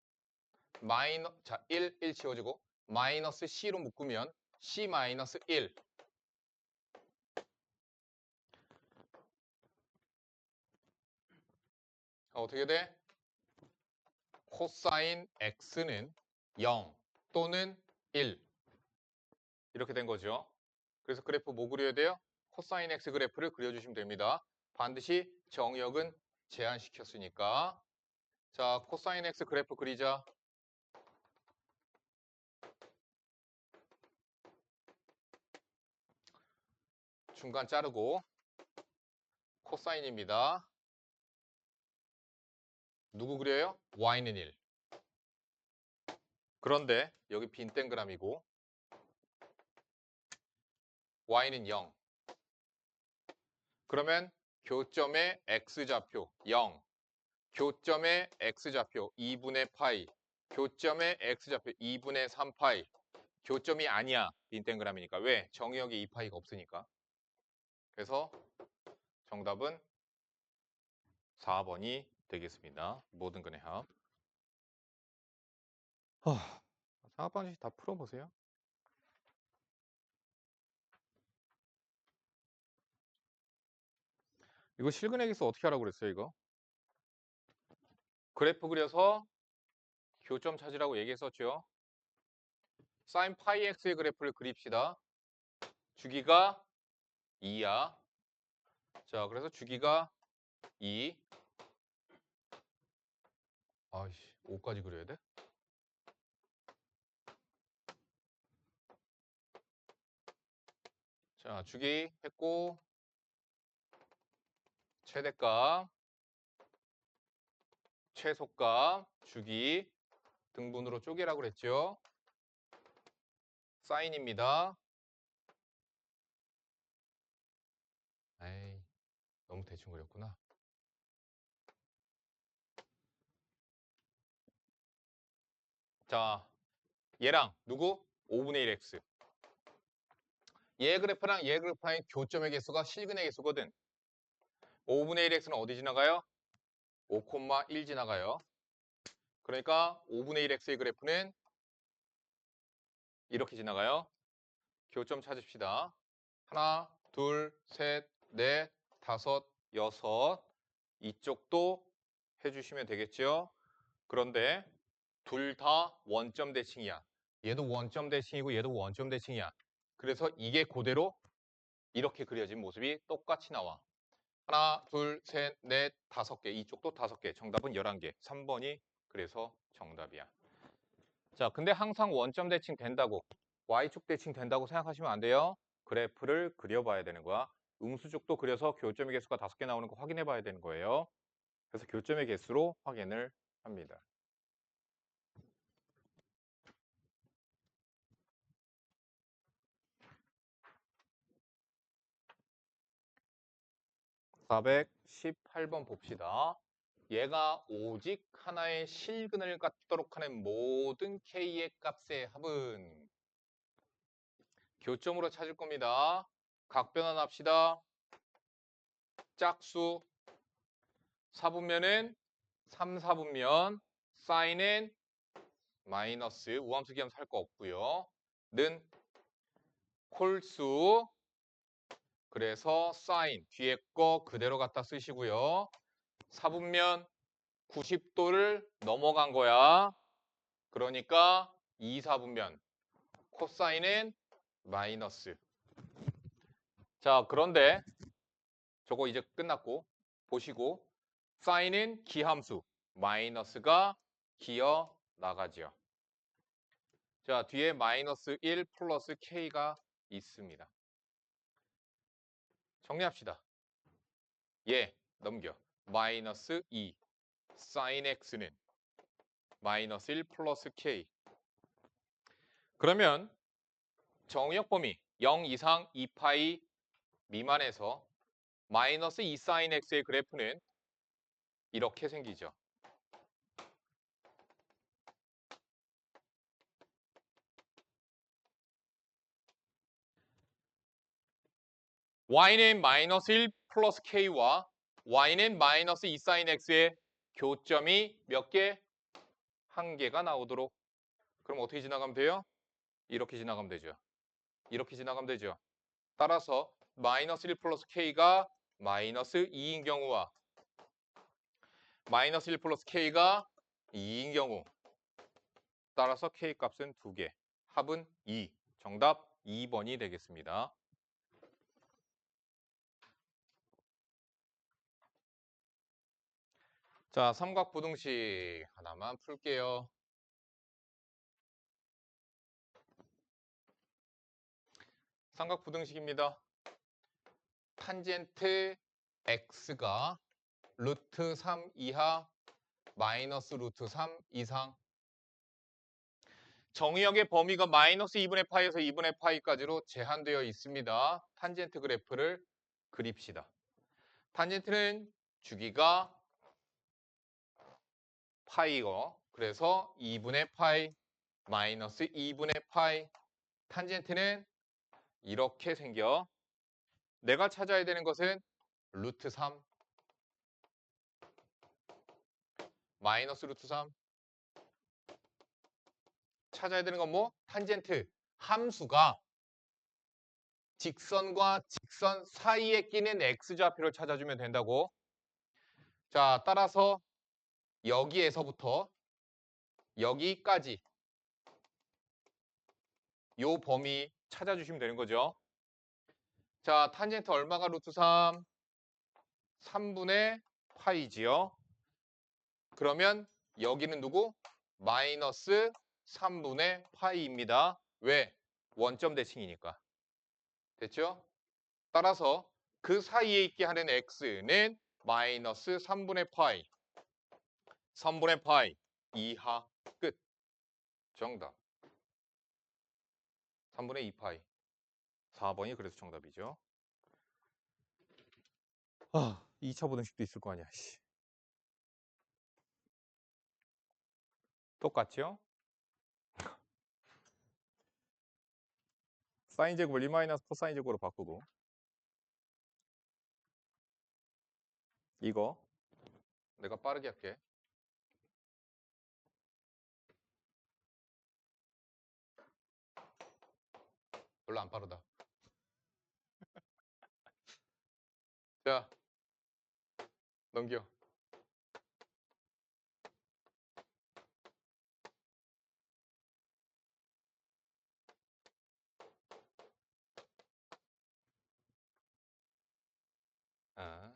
A: 자, 1 지워지고 마이너스 c로 묶으면 c 마이너스 1. 어떻게 돼? 코사인 x는 0 또는 1. 이렇게 된 거죠. 그래서 그래프 뭐 그려야 돼요? 코사인 x 그래프를 그려주시면 됩니다. 반드시 정역은 제한시켰으니까. 자, 코사인 x 그래프 그리자. 중간 자르고 코사인입니다. 누구 그려요? y는 1. 그런데 여기 빈 땡그람이고 y는 0. 그러면 교점의 x좌표 0, 교점의 x좌표 2분의 파이, 교점의 x좌표 2분의 3파이. 교점이 아니야. 빈 땡그람이니까. 왜? 정의역에 2파이가 없으니까. 그래서 정답은 4번이 되겠습니다. 모든 근의 합. 4번씩 다 풀어보세요. 이거 실근의 개수 어떻게 하라고 그랬어요, 이거? 그래프 그려서 교점 찾으라고 얘기했었죠. 사인 파이 x의 그래프를 그립시다. 주기가 2야. 자, 그래서 주기가 2. 아이씨, 5까지 그려야 돼? 자, 주기 했고 최대값, 최소값, 주기 등분으로 쪼개라고 그랬죠. 사인입니다. 에이, 너무 대충 그렸구나. 자, 얘랑 누구? 5분의 1x. 얘 그래프랑 얘 그래프랑 교점의 개수가 실근의 개수거든. 5분의 1x는 어디 지나가요? 5,1 지나가요. 그러니까 5분의 1x의 그래프는 이렇게 지나가요. 교점 찾읍시다. 하나, 둘, 셋, 넷, 다섯, 여섯. 이쪽도 해주시면 되겠죠. 그런데 둘 다 원점 대칭이야. 얘도 원점 대칭이고 얘도 원점 대칭이야. 그래서 이게 그대로 이렇게 그려진 모습이 똑같이 나와. 하나, 둘, 셋, 넷, 다섯 개. 이쪽도 다섯 개. 정답은 11개. 3번이 그래서 정답이야. 자, 근데 항상 원점 대칭 된다고. Y축 대칭 된다고 생각하시면 안 돼요. 그래프를 그려봐야 되는 거야. 음수축도 그려서 교점의 개수가 5개 나오는 거 확인해 봐야 되는 거예요. 그래서 교점의 개수로 확인을 합니다. (418번) 봅시다. 얘가 오직 하나의 실근을 갖도록 하는 모든 k의 값의 합은 교점으로 찾을 겁니다. 각변환합시다. 짝수 4분면은 3, 4분면 사인은 마이너스 우함수 기함수 할 거 없고요. 는 홀수 그래서 사인 뒤에 거 그대로 갖다 쓰시고요. 4분면 90도를 넘어간 거야. 그러니까 2, 4분면 코사인은 마이너스. 자, 그런데 저거 이제 끝났고 보시고 사인은 기함수 마이너스가 기어 나가죠. 자, 뒤에 마이너스 1 플러스 k가 있습니다. 정리합시다. 예, 넘겨. 마이너스 2 사인 x는 마이너스 1 플러스 k. 그러면 정의역 범위 0 이상 2파이 미만에서 마이너스 2 사인 x의 그래프는 이렇게 생기죠. y는 마이너스 1 플러스 k와 y는 마이너스 2 사인 x의 교점이 몇 개? 한 개가 나오도록. 그럼 어떻게 지나가면 돼요? 이렇게 지나가면 되죠. 이렇게 지나가면 되죠. 따라서 마이너스 1 플러스 k가 마이너스 2인 경우와 마이너스 1 플러스 k가 2인 경우 따라서 k 값은 2개. 합은 2. 정답 2번이 되겠습니다. 자, 삼각부등식 하나만 풀게요. 삼각부등식입니다. 탄젠트 x가 루트 3 이하 마이너스 루트 3 이상 정의역의 범위가 마이너스 2분의 파이에서 2분의 파이까지로 제한되어 있습니다. 탄젠트 그래프를 그립시다. 탄젠트는 주기가 파이고 그래서 2분의 파이 마이너스 2분의 파이 탄젠트는 이렇게 생겨. 내가 찾아야 되는 것은 루트 3 마이너스 루트 3 찾아야 되는 건 뭐? 탄젠트 함수가 직선과 직선 사이에 끼는 x좌표를 찾아주면 된다고. 자, 따라서 여기에서부터 여기까지 요 범위 찾아주시면 되는 거죠. 자, 탄젠트 얼마가 루트 3? 3분의 파이지요. 그러면 여기는 누구? 마이너스 3분의 파이입니다. 왜? 원점 대칭이니까. 됐죠? 따라서 그 사이에 있게 하는 x는 마이너스 3분의 파이 3분의 파이 이하 끝. 정답. 3분의 2파이 4번이 그래서 정답이죠. 2차 부등식도 있을 거 아니야. 씨. 똑같죠? 사인 제곱을 1 마이너스 코사인 제곱으로 바꾸고 이거 내가 빠르게 할게. 별로 안 빠르다. 자, 넘겨. 아.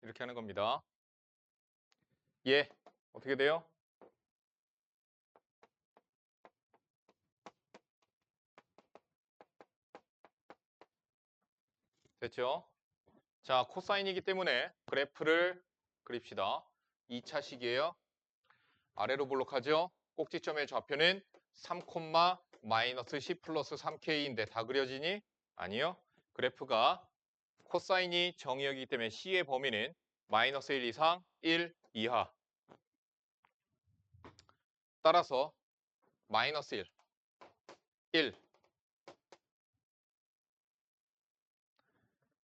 A: 이렇게 하는 겁니다. 예. 어떻게 돼요? 됐죠? 자, 코사인이기 때문에 그래프를 그립시다. 2차 식이에요. 아래로 볼록하죠? 꼭지점의 좌표는 3, 마이너스 10 플러스 3k인데 다 그려지니? 아니요. 그래프가 코사인이 정의역이기 때문에 C의 범위는 마이너스 1 이상 1 이하. 따라서 마이너스 1, 1.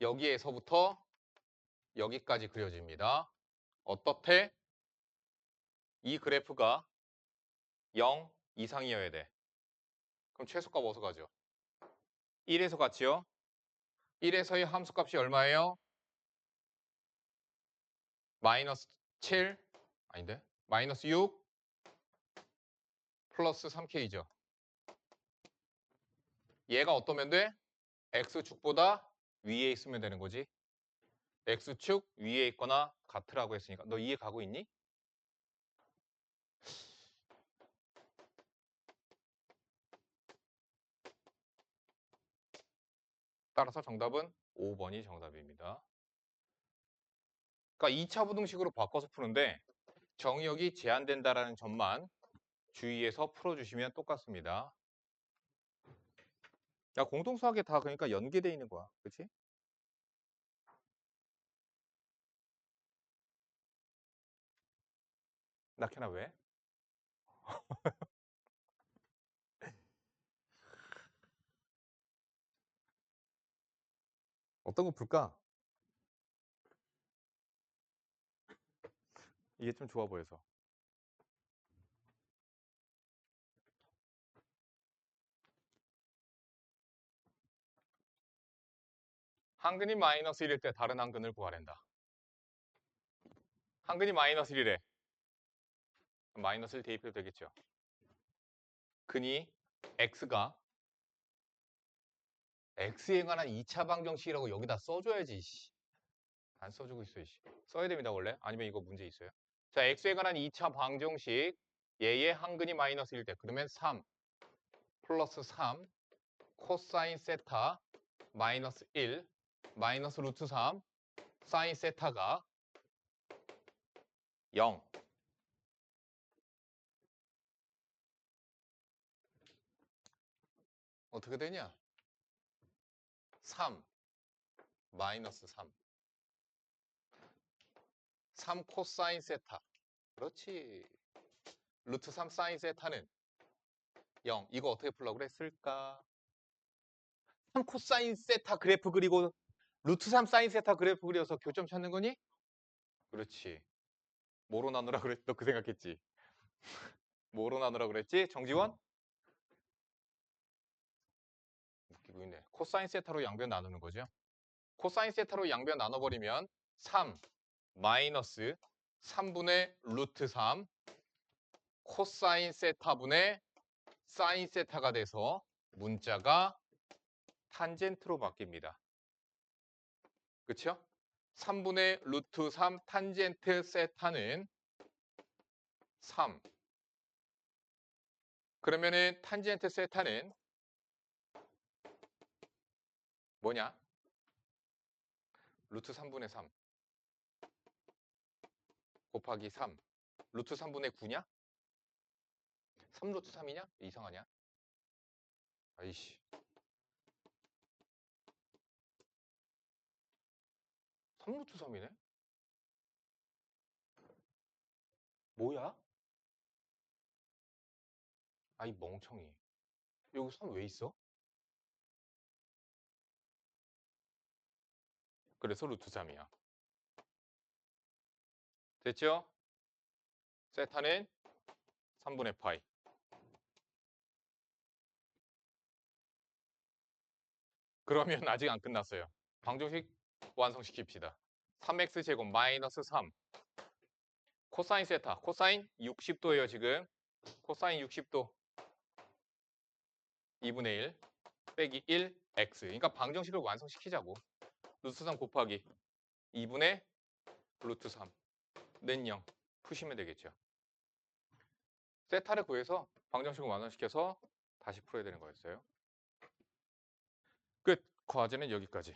A: 여기에서부터 여기까지 그려집니다. 어떻게? 이 그래프가 0 이상이어야 돼. 그럼 최소값 어디서 가죠? 1에서 갔지요? 1에서의 함수값이 얼마예요? 마이너스 7, 아닌데? 마이너스 6 플러스 3K죠. 얘가 어떠면 돼? X축보다 위에 있으면 되는 거지. X축 위에 있거나 같으라고 했으니까. 너 이해 가고 있니? 따라서 정답은 5번이 정답입니다. 그러니까 2차 부등식으로 바꿔서 푸는데 정의역이 제한된다라는 점만 주의해서 풀어주시면 똑같습니다. 야, 공동수학에 다 그러니까 연계돼 있는 거야. 그렇지? 낙현아 왜? 어떤 거 풀까? 이게 좀 좋아 보여서. 한근이 마이너스 1일 때 다른 한근을 구하랜다. 한근이 마이너스 1이래. 마이너스 1 대입해도 되겠죠. 근이 x가 x에 관한 2차 방정식이라고 여기다 써줘야지. 안 써주고 있어. 써야 됩니다 원래. 아니면 이거 문제 있어요. 자, x에 관한 2차 방정식 얘의 한근이 마이너스 1일 때 그러면 3 플러스 3 코사인 세타 마이너스 1 마이너스 루트 3 사인 세타가 0. 어떻게 되냐? 3 마이너스 3 코사인 세타. 그렇지. 루트 3 사인 세타는 0. 이거 어떻게 풀려고 그랬을까? 3 코사인 세타 그래프 그리고 루트 3 사인 세타 그래프 그려서 교점 찾는 거니? 그렇지. 뭐로 나누라 그랬지? 너 그 생각했지? 뭐로 나누라 그랬지? 정지원? 웃기고 있네. 코사인 세타로 양변 나누는 거죠. 코사인 세타로 양변 나눠버리면 3 마이너스 3분의 루트 3 코사인 세타분의 사인 세타가 돼서 문자가 탄젠트로 바뀝니다. 그쵸? 3분의 루트 3 탄젠트 세타는 3. 그러면은 탄젠트 세타는 뭐냐? 루트 3분의 3 곱하기 3. 루트 3분의 9냐? 3루트 3이냐? 이상하냐? 아이씨. 3루트 3이네? 뭐야? 아이 멍청이. 여기 3 왜 있어? 그래서 루트 3이야. 됐죠? 세타는 3분의 파이. 그러면 아직 안 끝났어요. 방정식 완성시킵시다. 3x제곱 마이너스 3 코사인 세타. 코사인 60도예요 지금. 코사인 60도 2분의 1 빼기 1 x. 그러니까 방정식을 완성시키자고. 루트 3 곱하기 2분의 루트 3는 0. 푸시면 되겠죠. 세타를 구해서 방정식을 완화시켜서 다시 풀어야 되는 거였어요. 끝. 과제는 여기까지.